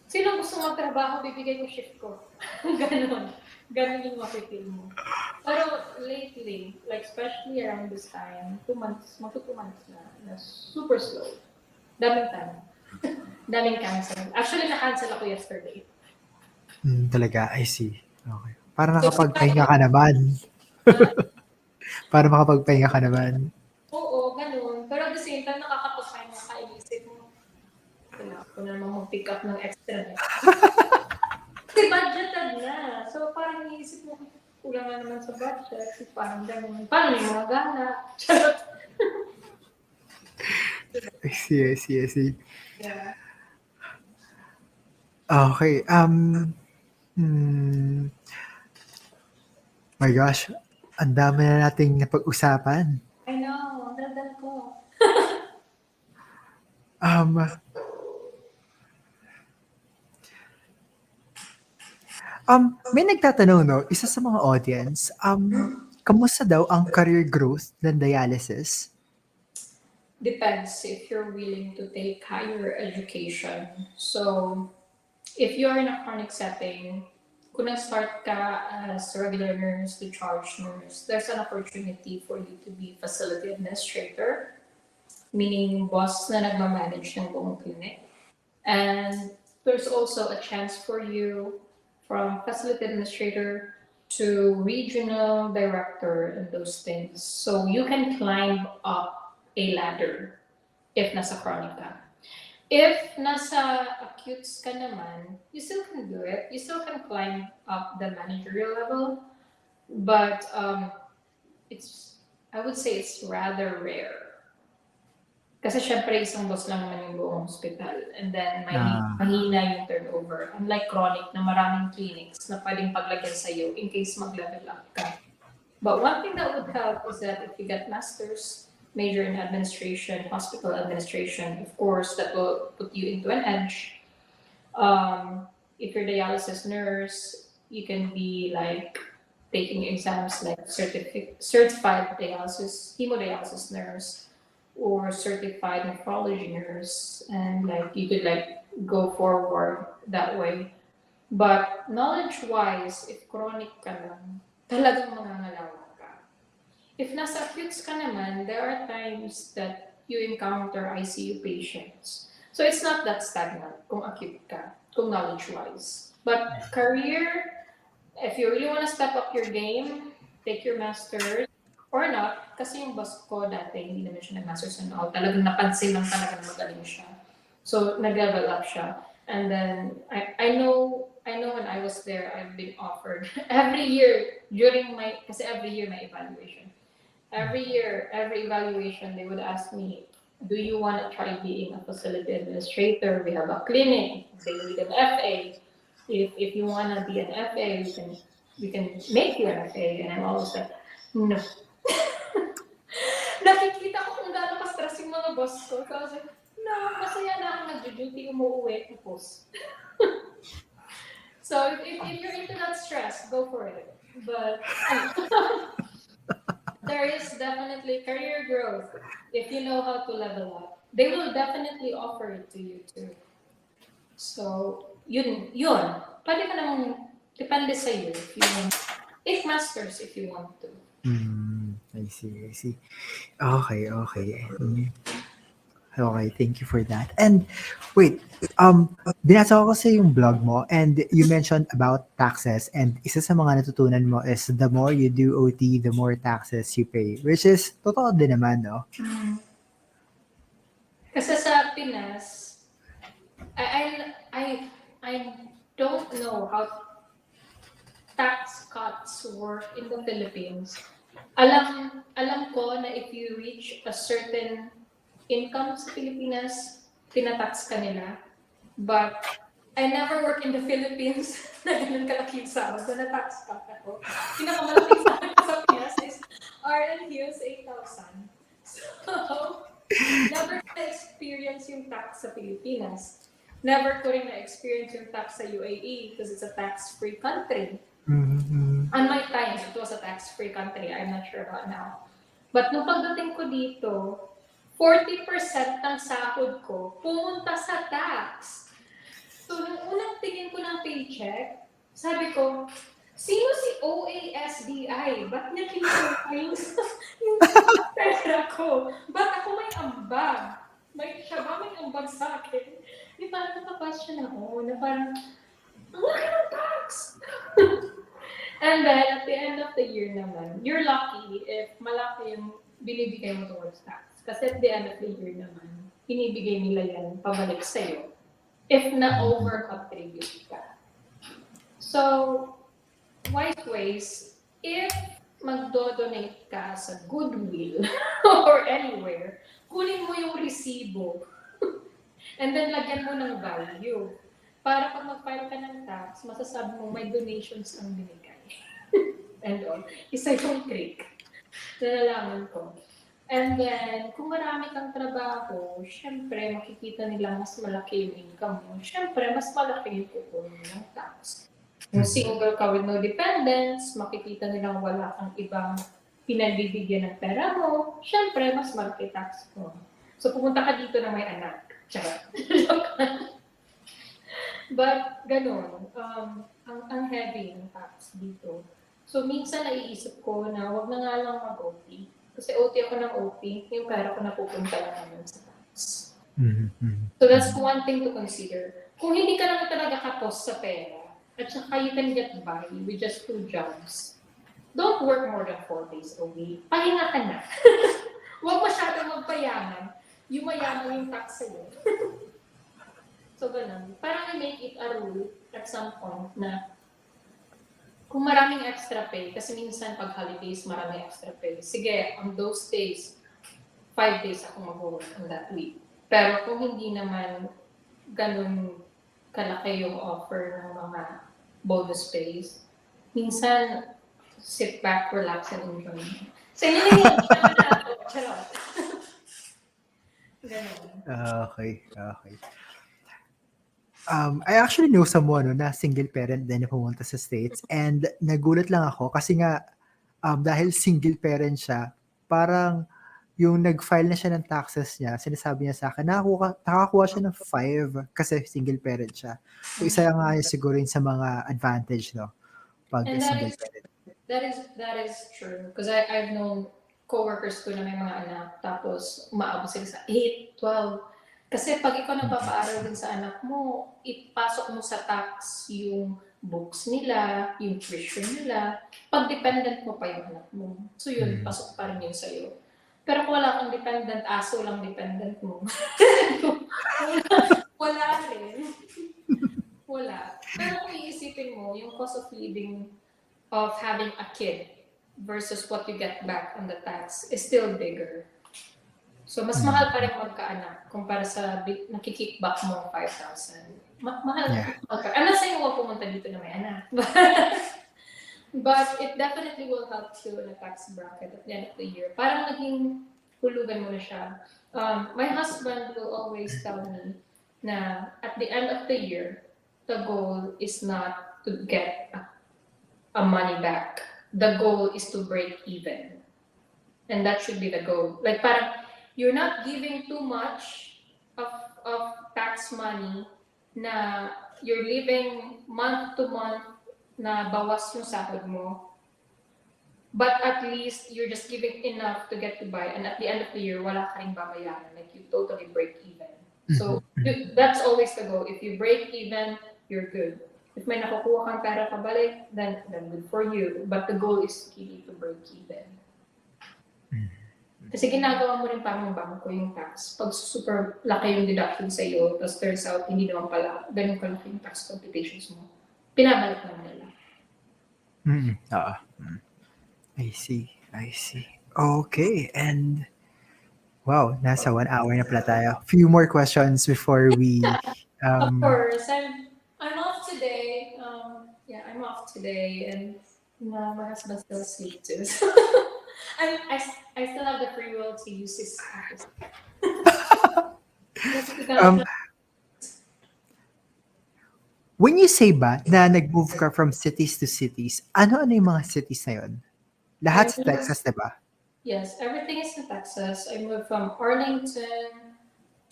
sino gusto magtrabaho, bibigay ko shift ko. Ganon. Ganon yung mapipil mo. Pero lately, like especially around this time, 2 months, magto 2 months na super slow. Daming time. Daming cancel. Actually, na-cancel ako yesterday. Talaga, I see. Okay. Para nakapagpahinga ka naman. Para makapagpahinga ka naman. Oo, ganun. Pero at the same time, nakakapagpahinga ka, iisip mo, kailangan ko na naman mag-pick up ng extra. Kasi budgeted na. So parang iisip mo, kulang na naman sa budget. Parang ganun. Paano yung mga gana? I see. Yeah. Okay. My gosh, ang dami na nating napag-usapan. I know, ang daldal ko. May nagtatanong, no, isa sa mga audience, kamusta daw ang career growth ng dialysis? Depends if you're willing to take higher education. So, if you are in a chronic setting, kung nag-start ka as regular nurse to charge nurse, there's an opportunity for you to be facility administrator, meaning boss na nagmamanage ng buong clinic. And there's also a chance for you from facility administrator to regional director and those things. So you can climb up a ladder if nasa chronic ka. If nasa acutes ka naman, you still can do it. You still can climb up the managerial level, but I would say it's rather rare. Kasi syempre isang boss lang naman yung buong hospital, and then mahina yung turnover. Unlike chronic na maraming clinics na pwedeng paglagyan sa'yo in case mag-level up ka. But one thing that would help is that if you get master's, major in administration, hospital administration, of course, that will put you into an edge. If you're a dialysis nurse, you can be like taking exams like certified dialysis, hemodialysis nurse, or certified nephrology nurse, and like you could like go forward that way. But knowledge-wise, if chronic ka lang, talagang mangangalawak ka. If nasa acutes ka naman, there are times that you encounter ICU patients. So it's not that stagnant kung acute ka, kung knowledge-wise. But career, if you really want to step up your game, take your master's, or not, kasi yung boss ko dati, hindi naman siya nag-masters and all, talagang napansin lang talaga na magaling siya. So, nag-level up siya. And then, I know when I was there, I've been offered every year, kasi every year may evaluation. Every year, every evaluation, they would ask me, do you want to try being a facility administrator? We have a clinic, they need an FA. If you want to be an FA, we can make you an FA. And I'm always like, no. Nakikita ko kung gaano ka-stress yung mga boss ko. So I was like, no, masaya na ako nag-duty, umuwi, tapos. So if you're into that stress, go for it. But there is definitely career growth if you know how to level up. They will definitely offer it to you too. So, yun. Pwede ka namang, depende sa iyo if you want. Take masters if you want to. I see. Okay. Okay, thank you for that. And wait, binasa ko kasi yung blog mo and you mentioned about taxes and isa sa mga natutunan mo is the more you do OT, the more taxes you pay. Which is, totoo din naman, no? Kasi sa Pinas, I don't know how tax cuts work in the Philippines. Alam ko na if you reach a certain income sa Pilipinas, tinatax ka nila. But I never work in the Philippines na ganun kalaking sahod na tax cut ako. Pinakamalaking sahod ko sa Pinas is RN Hills 8,000. So, never na-experience yung tax sa Pilipinas. never ko rin na-experience yung tax sa UAE because it's a tax-free country. Mhm. On my time, it was a tax-free country. I'm not sure about now. But nung pagdating ko dito, 40% ng sahod ko pumunta sa tax. So, nung unang tingin ko ng paycheck, sabi ko, sino si OASDI? Ba't niya kinuha yung pera ko? Ba't ako may ambag? Siya ba may ambag sa akin? Di parang napapasyon ako na parang, ang laki ng tax! And then, at the end of the year naman, you're lucky if malaki yung binibigay mo towards tax. Kasi at the end of the year naman, binibigay nila yan pabalik sa'yo if na-over-contribute ka. So, wise ways, if magdo-donate ka sa Goodwill or anywhere, kunin mo yung resibo and then lagyan mo ng value. Para pag mag-file ka ng tax, masasabi mo may donations ang binigay. And all. Isa yung trick. Nalalaman ko. And then, kung marami kang trabaho, syempre, makikita nila mas malaki yung income mo. Syempre, mas malaki yung kukunin ng tax. Kung single ka with no dependents, makikita nilang wala kang ibang pinagbibigyan ng pera mo, syempre, mas malaki tax mo. So, pumunta ka dito na may anak. Charot. But, ganun. Ang heavy ng tax dito. So, minsan naiisip ko na wag na nga lang mag-OT. Kasi OT ako ng OT, yung pera ko napupunta lang naman sa tax. So, that's one thing to consider. Kung hindi ka naman talaga kapos sa pera, at saka you can get by with just 2 jobs, don't work more than 4 days a week. Pahinga ka na. Huwag masyadong magpayaman. Yung mayaman yung tax sa'yo. So, ganun. Parang make it a rule at some point na kung maraming extra pay, kasi minsan pag holidays, maraming extra pay. Sige, on those days, 5 days ako mag-work on that week. Pero kung hindi naman ganun kalaki yung offer ng mga bonus pays, minsan, sit back, relax, and enjoy. So, yun yung naman nato. Charot. Ganun. Okay. I actually know someone na single parent din na pumunta sa States, and nagulat lang ako kasi nga dahil single parent siya, parang yung nag-file na siya ng taxes niya, sinasabi niya sa akin, nakakuha siya ng 5 kasi single parent siya. So isa nga yun siguro yun sa mga advantage, no? Pag And single parent. that is true. Because I've known coworkers ko na may mga anak, tapos umaabot sila sa 8, 12. Kasi pag ikaw nagpapaaral din sa anak mo, ipasok mo sa tax yung books nila, yung tuition nila. Pag dependent mo pa yung anak mo. So yun, pasok pa rin yun sa'yo. Pero kung wala kang dependent, aso lang dependent mo. wala rin. Wala. Pero kung iisipin mo, yung cost of living of having a kid versus what you get back on the tax is still bigger. So, mas mahal pa rin magkaanak kumpara sa nakikickback mo 5,000. Mahal. Yeah. I'm not saying huwag pumunta dito na may anak. But it definitely will help you in a tax bracket at the end of the year. Parang naging hulugan mo na siya. My husband will always tell me na at the end of the year, the goal is not to get a money back. The goal is to break even. And that should be the goal. Like parang, you're not giving too much of tax money na you're living month to month na bawas yung sahod mo. But at least you're just giving enough to get to buy, and at the end of the year, wala ka rin babayaran. Like you totally break even. So that's always the goal. If you break even, you're good. If may nakukuha kang pera pabalik, then good for you. But the goal is really to break even. Kasi ginagawa mo rin parang bangko yung tax. Pag super laki yung deduction sa iyo, tapos turns out hindi naman pala ganun kalaki yung tax computations mo, pinabalik naman nila. I see. Okay, and wow, nasa 1 hour na pala tayo. Few more questions before we... Of course, I'm off today. I'm off today, and my husband still asleep too. So I still have the free will to use his office. When you say ba na nag-move ka from cities to cities, ano-ano yung mga cities na yun? Lahat I sa moved, Texas, diba? yes, everything is in Texas. I moved from Arlington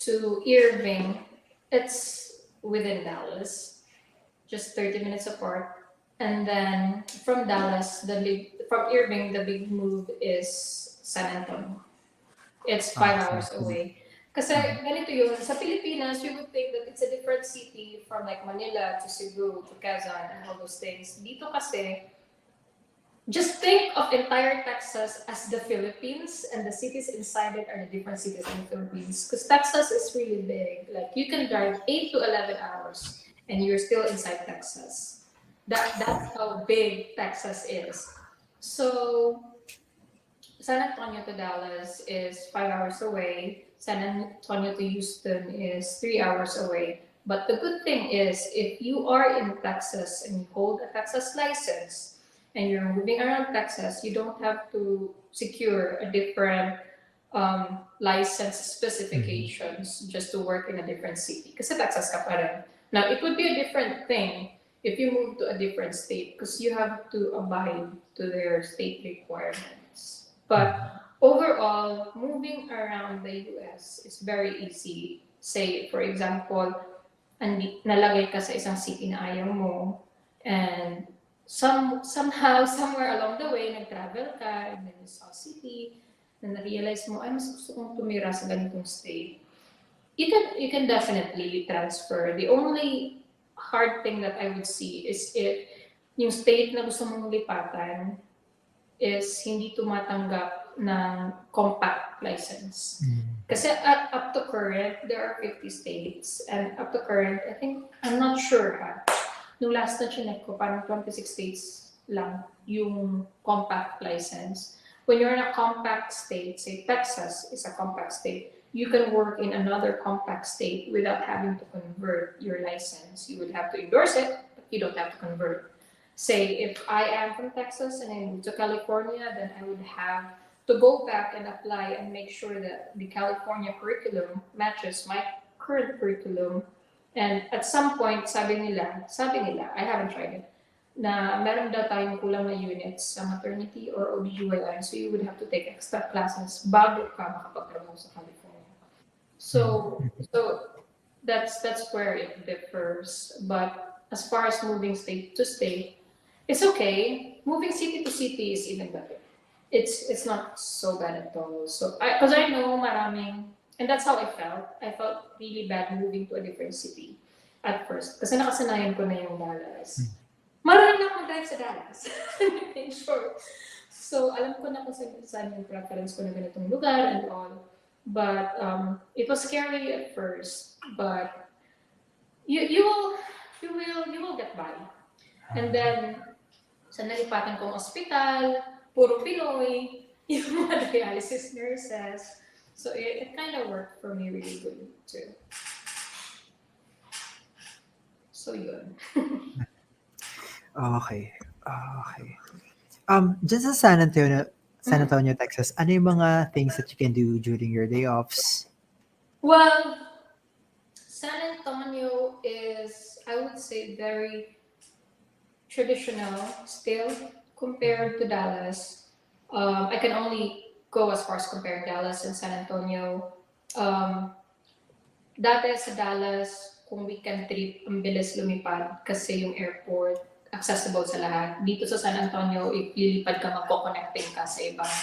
to Irving. It's within Dallas, just 30 minutes apart. And then from Dallas, from Irving, the big move is San Antonio. It's Ah, 5 hours away. Kasi Mhm. ganito yun, sa Pilipinas, you would think that it's a different city from like Manila to Cebu to Quezon and all those things. Dito kasi, just think of entire Texas as the Philippines, and the cities inside it are the different cities in the Philippines. Because Texas is really big. Like you can drive 8 to 11 hours, and you're still inside Texas. That's how big Texas is. So San Antonio to Dallas is 5 hours away. San Antonio to Houston is 3 hours away. But the good thing is, if you are in Texas and you hold a Texas license and you're moving around Texas, you don't have to secure a different license Mhm. specifications just to work in a different city. Kasi Texas ka pa rin. Now, it would be a different thing if you move to a different state because you have to abide to their state requirements. But Mhm. overall, moving around the US is very easy. Say, for example, nalagay ka sa isang city na ayaw mo, and somehow, somewhere along the way, nag-travel ka, and then you saw a city, na na-realize mo, ay, mas gusto kong tumira sa ganitong state. You can definitely transfer. The only hard thing that I would see is if yung state na gusto mong lipatan is hindi tumatanggap ng compact license. Mhm. Kasi up to current, there are 50 states. And up to current, I think, I'm not sure ha. Nung last na chinek ko, parang 26 states lang yung compact license. When you're in a compact state, say Texas is a compact state, you can work in another compact state without having to convert your license. You would have to endorse it, but you don't have to convert. Say, if I am from Texas and I move to California, then I would have to go back and apply and make sure that the California curriculum matches my current curriculum. And at some point, sabi nila, I haven't tried it, na meron daw tayong kulang na units sa maternity or OBGYN, so you would have to take extra classes bago ka makapagtrabaho sa California. So, Mhm. so that's where it differs. But as far as moving state to state, it's okay. Moving city to city is even better. It's not so bad at all. So because I know maraming, and that's how I felt. I felt really bad moving to a different city at first. Kasi nakasanayan ko na yung Dallas. Marunong na akong drive sa Dallas. In short. So alam ko na kung saan yung preference ko na ganitong lugar and all. But it was scary at first. But you will you will get by. And then sa nalipatan kong ospital, puro Pinoy, yung mga dialysis nurses. So it kind of worked for me really good too. So yun. Okay. Okay. Just sa San Mm. Antonio, Texas, ano yung mga things that you can do during your day offs? Well, San Antonio is, I would say, very traditional still compared to Dallas. I can only go as far as comparing Dallas and San Antonio. Um, Dati sa Dallas, kung weekend trip, ang bilis lumipad kasi yung airport accessible sa lahat. Dito sa San Antonio, if lilipad ka, magko-connecting ka sa ibang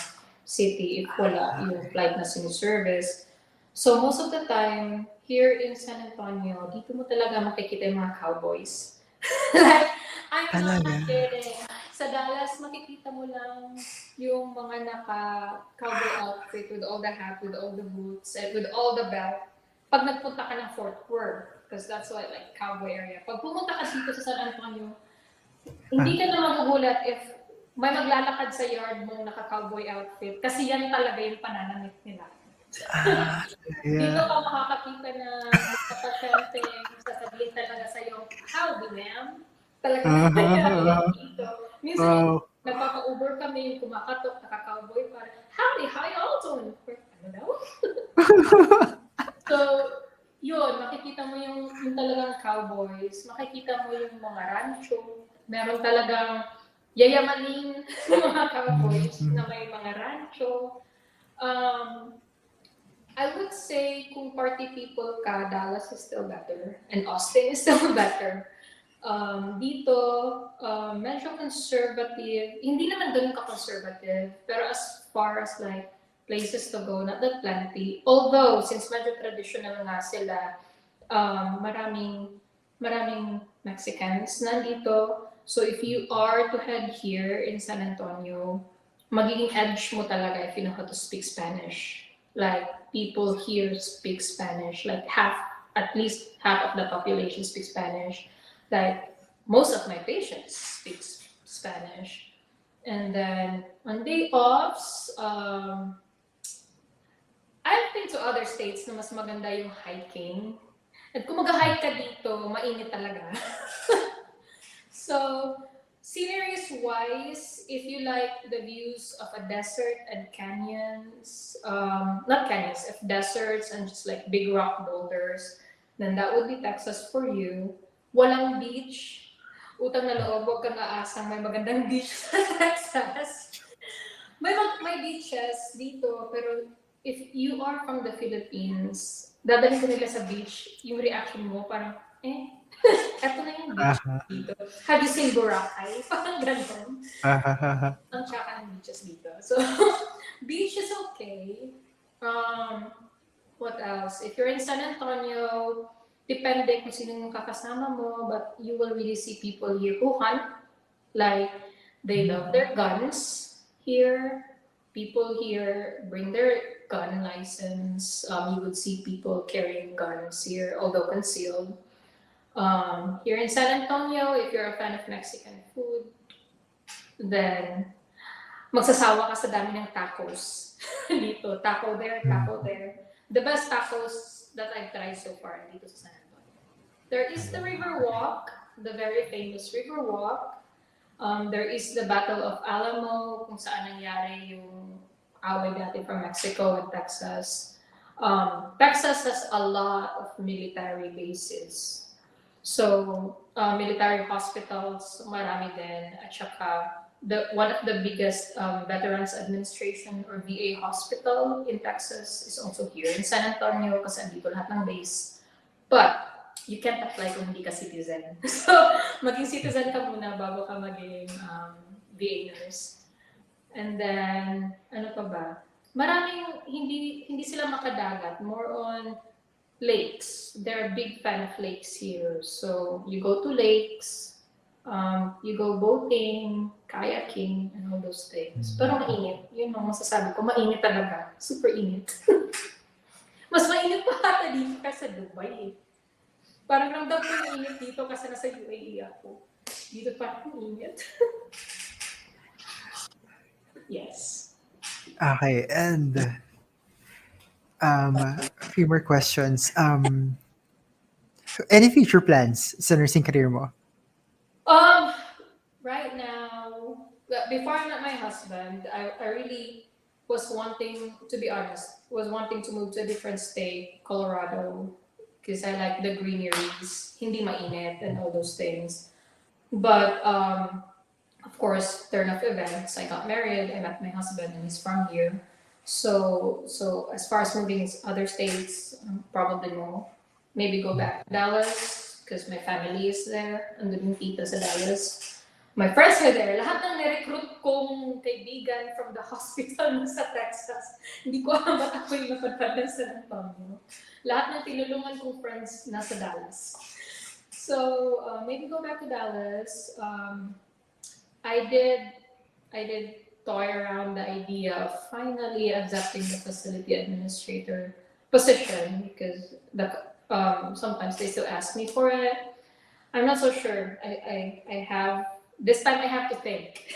city if wala yung flight na siniservice. So most of the time, here in San Antonio, dito mo talaga makikita yung mga cowboys. Like, I'm not Talaga? kidding. Sa Dallas, makikita mo lang yung mga naka-cowboy outfit with all the hat, with all the boots, and with all the belt. Pag nagpunta ka ng Fort Worth, because that's what, like, cowboy area. Pag pumunta ka dito sa San Antonio, hindi ka na magugulat if may maglalakad sa yard mong naka-cowboy outfit kasi yan talaga yung pananamit nila. Ah, Dito talaga. ka makakakita na mga pasyente, sasabihin talaga sa'yo, howdy ma'am. Talagang Ah, dito. Minsan yung wow. nagpapa-Uber kami, yung kumakatok, naka-cowboy pa, howdy, how y'all doing? Ano daw? So, yun, makikita mo yung talagang cowboys, makikita mo yung mga rancho, meron talagang yayamanin mga cowboys Mm. na may mga rancho. Um, I would say kung party people ka, Dallas is still better and Austin is still better. Dito, medyo conservative. Hindi naman ganun ka-conservative, pero as far as like places to go, not that plenty. Although, since medyo traditional nga sila, maraming Mexicans nandito. So if you are to head here in San Antonio, magiging edge mo talaga if you know how to speak Spanish. Like, people here speak Spanish. Like, at least half of the population speaks Spanish. Like, most of my patients speak Spanish. And then, on day offs, I've been to other states na mas maganda yung hiking. At kung mag-hike ka dito, mainit talaga. So, sceneries-wise, if you like the views of a desert and canyons, not canyons, if deserts and just like big rock boulders, then that would be Texas for you. Walang beach. Utang na loob, huwag kang aasang may magandang beach sa Texas. May beaches dito, pero if you are from the Philippines, dadalhin ko nila sa beach, yung reaction mo parang, eto na yung beach Aha. dito. Have you seen Boracay? Parang ganun. Aha. Ang tsaka ng beaches dito. So, beach is okay. What else? If you're in San Antonio, depende kung sino yung kakasama mo, but you will really see people here who hunt. Like, they love their guns here. People here bring their gun license. You would see people carrying guns here, although concealed. Here in San Antonio, if you're a fan of Mexican food, then magsasawa ka sa dami ng tacos dito. Taco there, taco there. The best tacos that I've tried so far dito sa San Antonio. There is the River Walk, the very famous River Walk. There is the Battle of Alamo, kung saan nangyari yung away dati from Mexico and Texas. Texas has a lot of military bases. So, military hospitals, marami din. At saka, one of the biggest Veterans Administration or VA hospital in Texas is also here in San Antonio kasi andito lahat ng base. But, you can't apply kung hindi ka citizen. So, maging citizen ka muna bago ka maging VA nurse. And then, ano pa ba? Maraming hindi sila makadagat. More on lakes. They're a big fan of lakes here. So, you go to lakes, you go boating, kayaking, and all those things. Pero mainit. Yun ang masasabi ko. Mainit talaga. Super init. Mas mainit pa ata dito kasi sa Dubai. Parang ramdam ko yung init dito kasi nasa UAE ako. Dito pa ang init. Yes. Okay, and a few more questions. Any future plans sa nursing career mo? Right now, before I met my husband, I really was wanting, to be honest, was wanting to move to a different state, Colorado, because I like the greeneries, hindi mainit and all those things. But of course, turn of events, I got married, I met my husband, and he's from here. So as far as moving to other states, probably no. Maybe go back to Dallas because my family is there. Andun yung tita sa Dallas. My friends are there. Lahat ng nirecruit kong kaibigan from the hospital sa Texas. Hindi ko alam ba't ako yung napadpad ng San Antonio. Lahat ng tinulungan kong friends nasa Dallas. So maybe go back to Dallas. I did toy around the idea of finally accepting the facility administrator position because sometimes they still ask me for it. I'm not so sure. I have this time I have to think.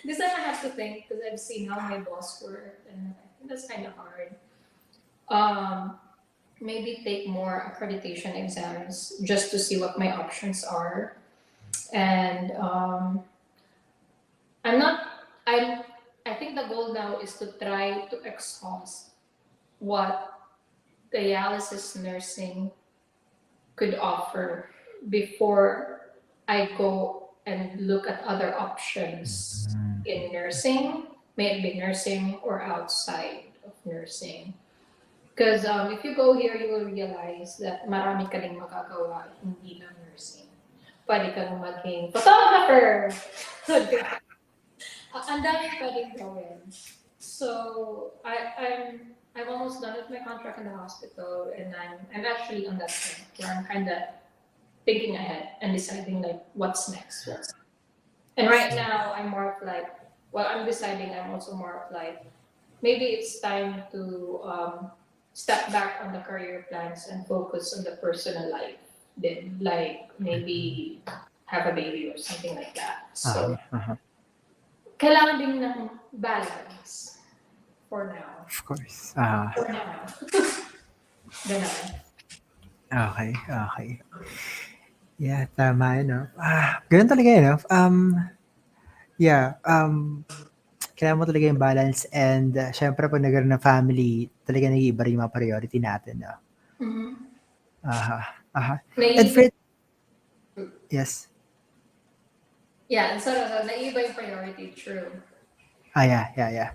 This time I have to think because I've seen how my boss worked and I think that's kind of hard. Maybe take more accreditation exams just to see what my options are. And I think the goal now is to try to exhaust what dialysis nursing could offer before I go and look at other options in nursing, may it be nursing or outside of nursing. Because if you go here, you will realize that marami ka rin magagawa, hindi lang nursing. Pwede kang maging photographer. Ang dami pwedeng gawin. So I've almost done with my contract in the hospital, and I'm actually on that point where I'm kind of thinking ahead and deciding like what's next. And right now I'm more of like, well, I'm deciding. I'm also more of like, maybe it's time to step back on the career plans and focus on the personal life. Then like maybe have a baby or something like that. So kailangan din ng balance for now. Of course. For now. Ganun. Okay. Yeah, tama yun, no? Ganun talaga yun, no? Yeah, kailangan mo talaga yung balance, and syempre pag nagkaroon ng family, talaga nag-iiba rin yung mga priority natin, no? Mm-hmm. And Fritz, yes. Yeah, so naiba yung priority, true. Yeah.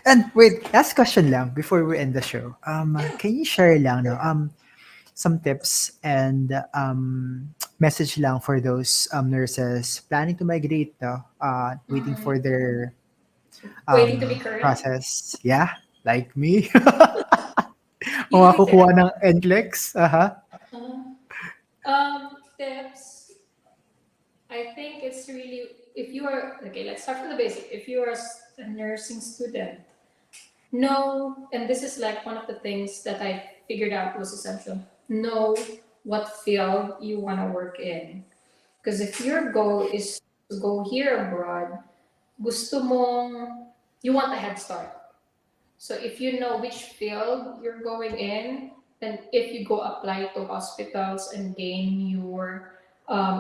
And wait, last question lang before we end the show. Can you share lang, no? Some tips and message lang for those nurses planning to migrate, no? Waiting for their Waiting to be current. process. Yeah, like me. Makakukuha ng NCLEX. Tips. I think it's really, if you are, okay, let's start from the basic. If you are a nursing student, know, and this is like one of the things that I figured out was essential, know what field you want to work in. Because if your goal is to go here abroad, gusto mong, you want a head start. So if you know which field you're going in, then if you go apply to hospitals and gain your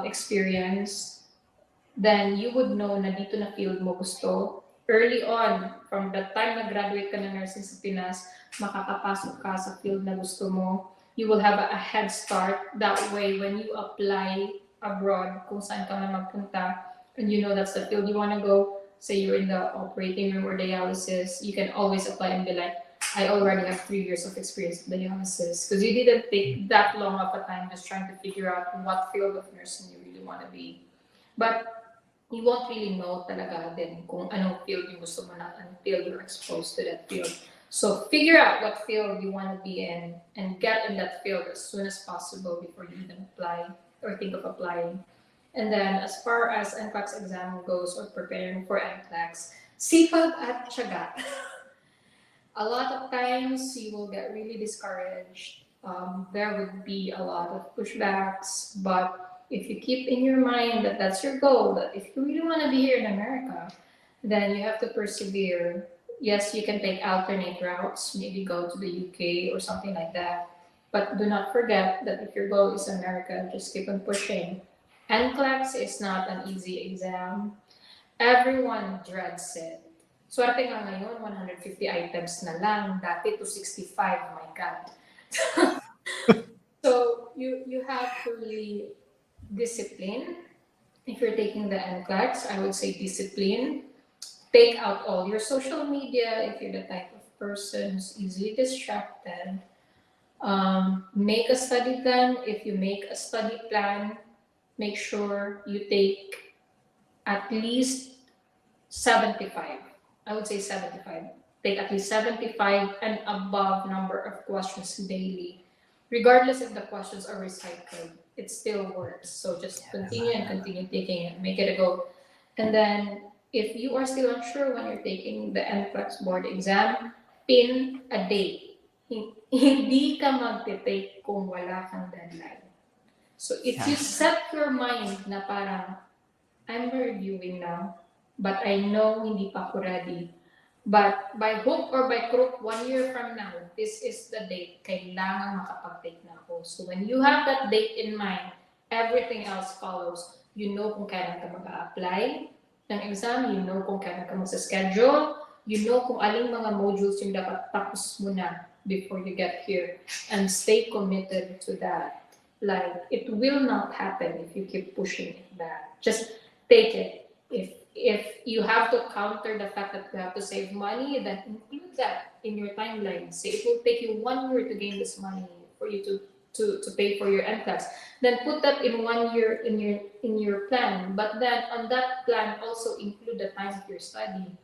experience, then you would know na dito na field mo gusto. Early on, from the time na graduate ka na nursing sa Pinas, makakapasok ka sa field na gusto mo. You will have a head start. That way, when you apply abroad, kung saan ka na magpunta, and you know that's the field you want to go, say you're in the operating room or dialysis, you can always apply and be like, I already have 3 years of experience in dialysis. Because you didn't take that long of a time just trying to figure out what field of nursing you really want to be. But you won't really know talaga din kung anong field yung gusto mo na until you're exposed to that field. So figure out what field you want to be in and get in that field as soon as possible before you even apply or think of applying. And then as far as NCLEX exam goes or preparing for NCLEX, sipag at tiyaga. A lot of times you will get really discouraged. There would be a lot of pushbacks, but if you keep in your mind that that's your goal, that if you really want to be here in America, then you have to persevere. Yes, you can take alternate routes, maybe go to the UK or something like that. But do not forget that if your goal is America, just keep on pushing. NCLEX is not an easy exam. Everyone dreads it. Swerte nga ngayon, 150 items na lang. Dati 265, my God. So you have to really discipline. If you're taking the NCLEX, I would say discipline. Take out all your social media if you're the type of person who's easily distracted. Make a study plan. If you make a study plan, make sure you take at least 75. I would say 75. Take at least 75 and above number of questions daily. Regardless if the questions are recycled, it still works. So just continue and continue taking it, make it a go. And then if you are still unsure when you're taking the NCLEX board exam, pin a date. Hindi ka magte-take kung wala kang deadline. So if you set your mind na parang, I'm reviewing now, but I know hindi pa ako ready. But by hook or by crook, 1 year from now, this is the date. Kailangan makapag-take na ako. So when you have that date in mind, everything else follows. You know kung kailan ka mag-a-apply ng exam, you know kung kailan ka mag-schedule, you know kung aling mga modules yung dapat tapos mo na before you get here, and stay committed to that. Like, it will not happen if you keep pushing it back. Just take it. If you have to counter the fact that you have to save money, then include that in your timeline. Say it will take you 1 year to gain this money for you to pay for your NCLEX. Then put that in 1 year in your plan. But then on that plan also include the time of your study.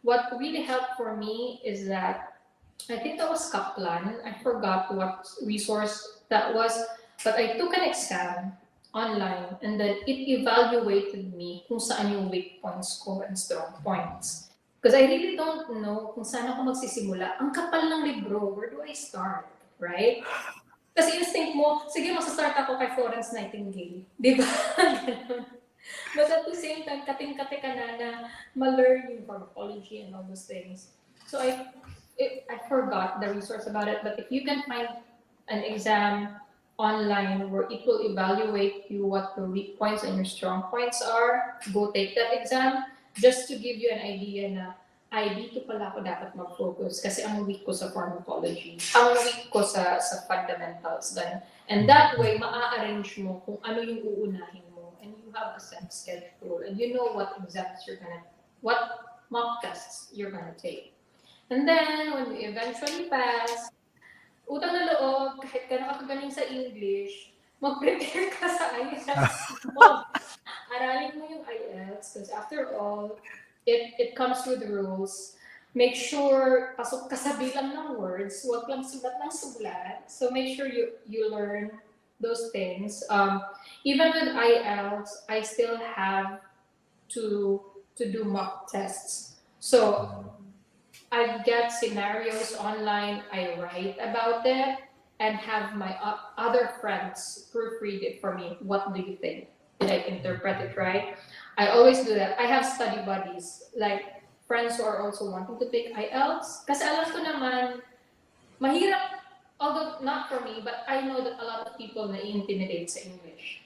What really helped for me is that I think that was Kaplan. I forgot what resource that was, but I took an exam online and then it evaluated me kung saan yung weak points ko and strong points. Because I really don't know kung saan ako magsisimula. Ang kapal ng libro, where do I start? Right? Kasi instinct mo, sige, masastart ako kay Florence Nightingale. Di ba? But at the same time, kating-kate ka na ma-learn yung pharmacology and all those things. So I forgot the resource about it, but if you can find an exam online where it will evaluate you what your weak points and your strong points are, go take that exam just to give you an idea na ay, dito pala ako dapat mag-focus kasi ang weak ko sa pharmacology, ang weak ko sa fundamentals. Ganun. And that way, maa-arrange mo kung ano yung uunahin mo and you have a set schedule and you know what exams what mock tests you're gonna take. And then, when you eventually pass, utang na loob, kahit ka nakakagaling sa English, mag-prepare ka sa IELTS. Aralin mo yung IELTS because after all, it comes with rules. Make sure, pasok ka sa bilang ng words, huwag lang sulat ng sulat. So make sure you learn those things. Even with IELTS, I still have to do mock tests. So I get scenarios online, I write about it, and have my other friends proofread it for me. What do you think? Did I interpret it right? I always do that. I have study buddies, like friends who are also wanting to take IELTS. Kasi alam ko naman, mahirap, although not for me, but I know that a lot of people na-intimidate sa English.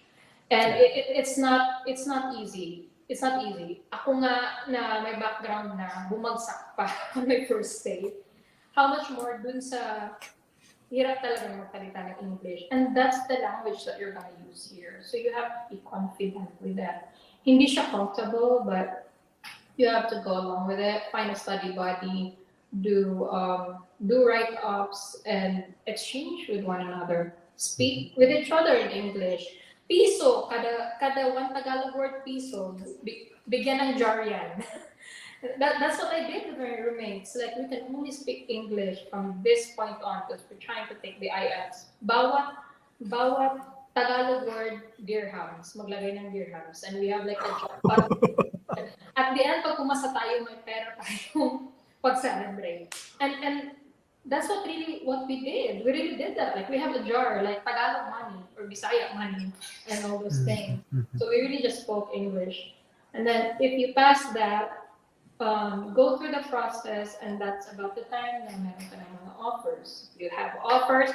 And it's not easy. It's not easy. Ako nga na may background na bumagsak pa on my first day. How much more dun sa hirap talaga magsalita ng English. And that's the language that you're gonna use here. So you have to be confident with that. Hindi siya comfortable, but you have to go along with it. Find a study buddy, do write-ups, and exchange with one another. Speak with each other in English. Piso, kada one Tagalog word piso, bigyan ng jar yan. That's what I did with my roommates. Like, we can only speak English from this point on because we're trying to take the IELTS. Bawat Tagalog word, dirhams. Maglagay ng dirhams. And we have like a jar. At the end, pag pumasa tayo, may pera tayong pag-celebrate. And that's what we did. We really did that. Like, we have a jar, like Tagalog money or Bisaya money and all those things. So we really just spoke English. And then if you pass that, go through the process, and that's about the time na meron ka ng mga offers. You have offers,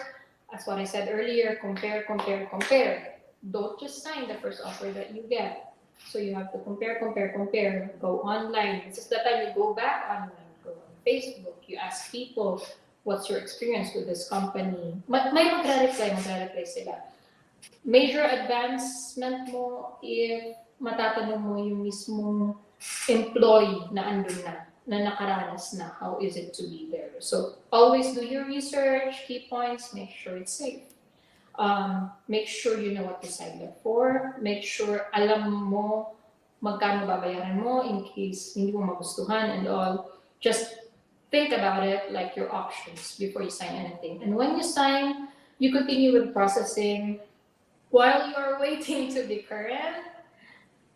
as what I said earlier, compare. Don't just sign the first offer that you get. So you have to compare. Go online. This is the time you go back online. Go on Facebook. You ask people, what's your experience with this company? May magre-reply sila. Major advancement mo if matatanong mo yung mismong employee na andun na nakaranas na, how is it to be there? So always do your research, key points, make sure it's safe. Make sure you know what to sign up for. Make sure alam mo magkano babayaran mo in case hindi mo magustuhan and all. Just think about it, like your options before you sign anything. And when you sign, you continue with processing. While you are waiting to be current,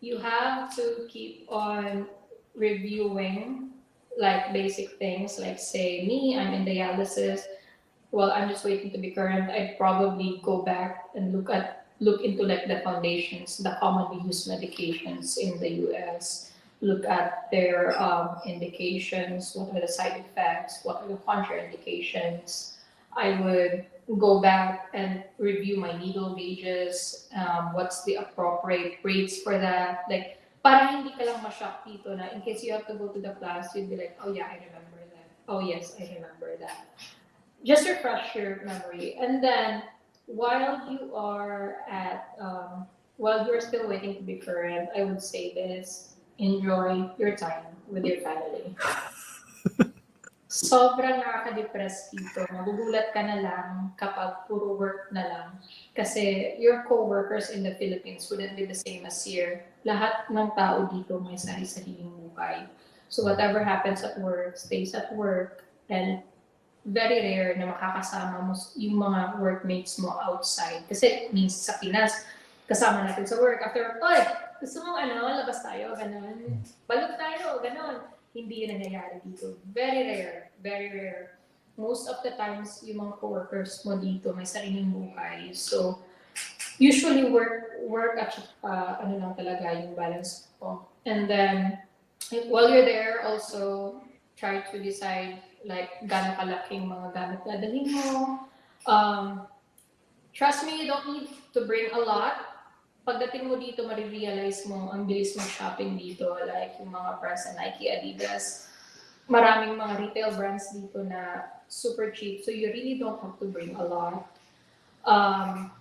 you have to keep on reviewing like basic things, like say me, I'm in dialysis. Well, I'm just waiting to be current. I'd probably go back and look into like the foundations, the commonly used medications in the US. Look at their indications, what are the side effects, what are the contraindications. I would go back and review my needle gauges, what's the appropriate rates for that. Like, para hindi ka lang ma-shock dito na in case you have to go to the class, you'd be like, oh yeah, I remember that. Oh yes, I remember that. just refresh your memory. And then while you are while you're still waiting to be current, I would say this: enjoy your time with your family. Sobrang nakaka-depress dito. Magugulat ka na lang kapag puro work na lang. Kasi your co-workers in the Philippines wouldn't be the same as here. Lahat ng tao dito may sari-sariling buhay. So whatever happens at work, stays at work. And very rare na makakasama mo yung mga workmates mo outside. Kasi means sa Pinas, kasama natin sa work. After, oy, gusto mong labas tayo, ganon. Balot tayo, ganon. Hindi yun nangyayari dito. Very rare. Very rare. Most of the times, yung mga coworkers mo dito may sariling buhay. So, usually work at lang talaga yung balance ko. And then, while you're there, also try to decide like gaano kalaking mga gamit na dalhin mo. Trust me, you don't need to bring a lot. Pagdating mo dito, marirealize mo, ang bilis mag-shopping dito. Like yung mga brands na Nike, Adidas. Maraming mga retail brands dito na super cheap. So you really don't have to bring a lot.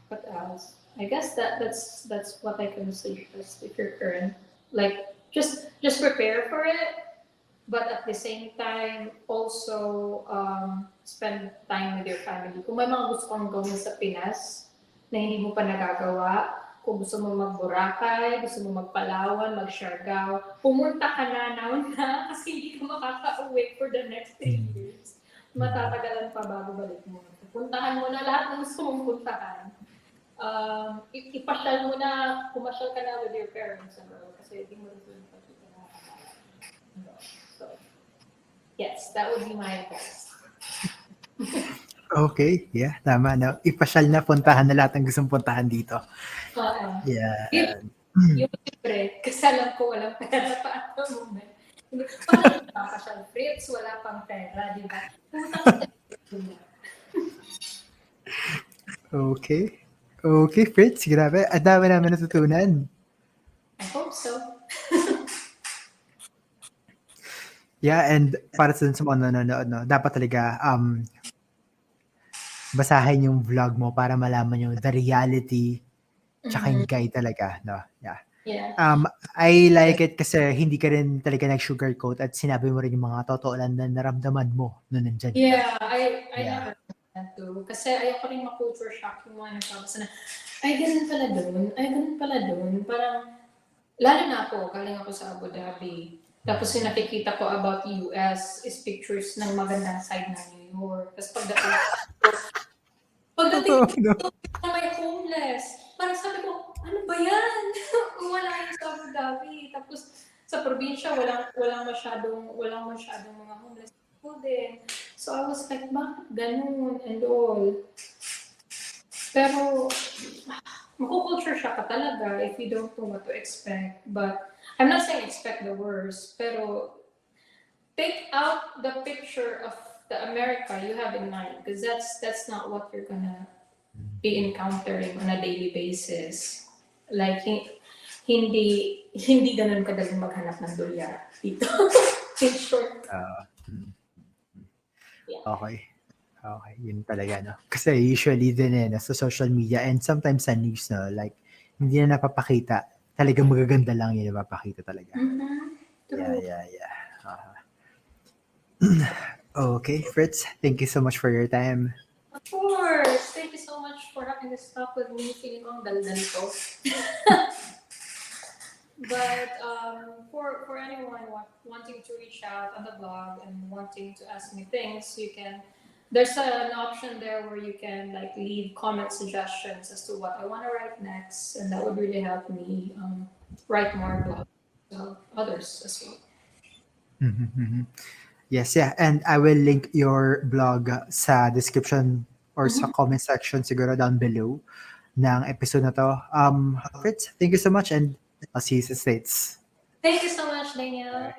What else? I guess that's what I can suggest if you're current. Like, just prepare for it. But at the same time, also spend time with your family. Kung may mga gusto kang gawin sa Pinas na hindi mo pa nagagawa, kung gusto mo mag-Boracay, gusto mo mag-Palawan, mag-Siargao, pumunta ka na kasi hindi ka makaka-uwi for the next 3 years. Matatagalan pa bago balik mo. Puntahan mo na lahat ng gusto mong puntahan. Ipasyal mo na, pumasyal ka na with your parents kasi hindi mo rin pakita na. So, yes, that would be my advice. Okay, yeah, tama. No? Ipasyal na, puntahan na lahat ng gustong puntahan dito. Yeah. Yung libre, kasi alam ko walang pera pa at the moment. Parang pasyal, Fritz, wala pang pera, di ba? Okay. Okay, Fritz, grabe. Ang dami namin natutunan. I hope so. Yeah, and para sa mga nanonood, no, dapat talaga basahin yung vlog mo para malaman yung the reality tsaka yung guide talaga, no? Yeah. Yeah. I like it kasi hindi ka rin talaga nag-sugarcoat at sinabi mo rin yung mga totoo lang na naramdaman mo nung nandyan ka. Yeah, I never did that too. Kasi ayoko rin ma-culture shock yung mga nagbabasa na, ay, ganun pala dun. Parang, lalo na ako, galing ako sa Abu Dhabi. Tapos yung nakikita ko about US is pictures ng magandang side ng New York. Tapos pagdating dito, may homeless. Parang sabi ko, ano ba yan? Wala yung sa Abu Dhabi. Tapos sa probinsya, walang masyadong mga homeless people din. So I was like, bakit ganun and all? Pero, makukulture shock ka talaga if you don't know what to expect. But I'm not saying expect the worst, pero take out the picture of the America you have in mind, because that's not what you're gonna be encountering on a daily basis. Like, hindi ganun kadaling maghanap ng dolyar dito. In short. Yeah. Okay, yun talaga, no? Kasi usually din sa social media and sometimes sa news, no? Like, hindi na napapakita. Talagang magaganda lang yun napapakita talaga. Yeah. Okay, Fritz, thank you so much for your time. Of course! Thank you so much for having this talk with me. Feeling ko ang daldal ko. But for anyone wanting to reach out on the blog and wanting to ask me things, there's an option there where you can like leave comment suggestions as to what I want to write next, and that would really help me write more blogs to others as well. Yes, yeah. And I will link your blog sa description or sa comment section siguro down below ng episode na to. Fritz, thank you so much and I'll see you sa States. Thank you so much, Daniel.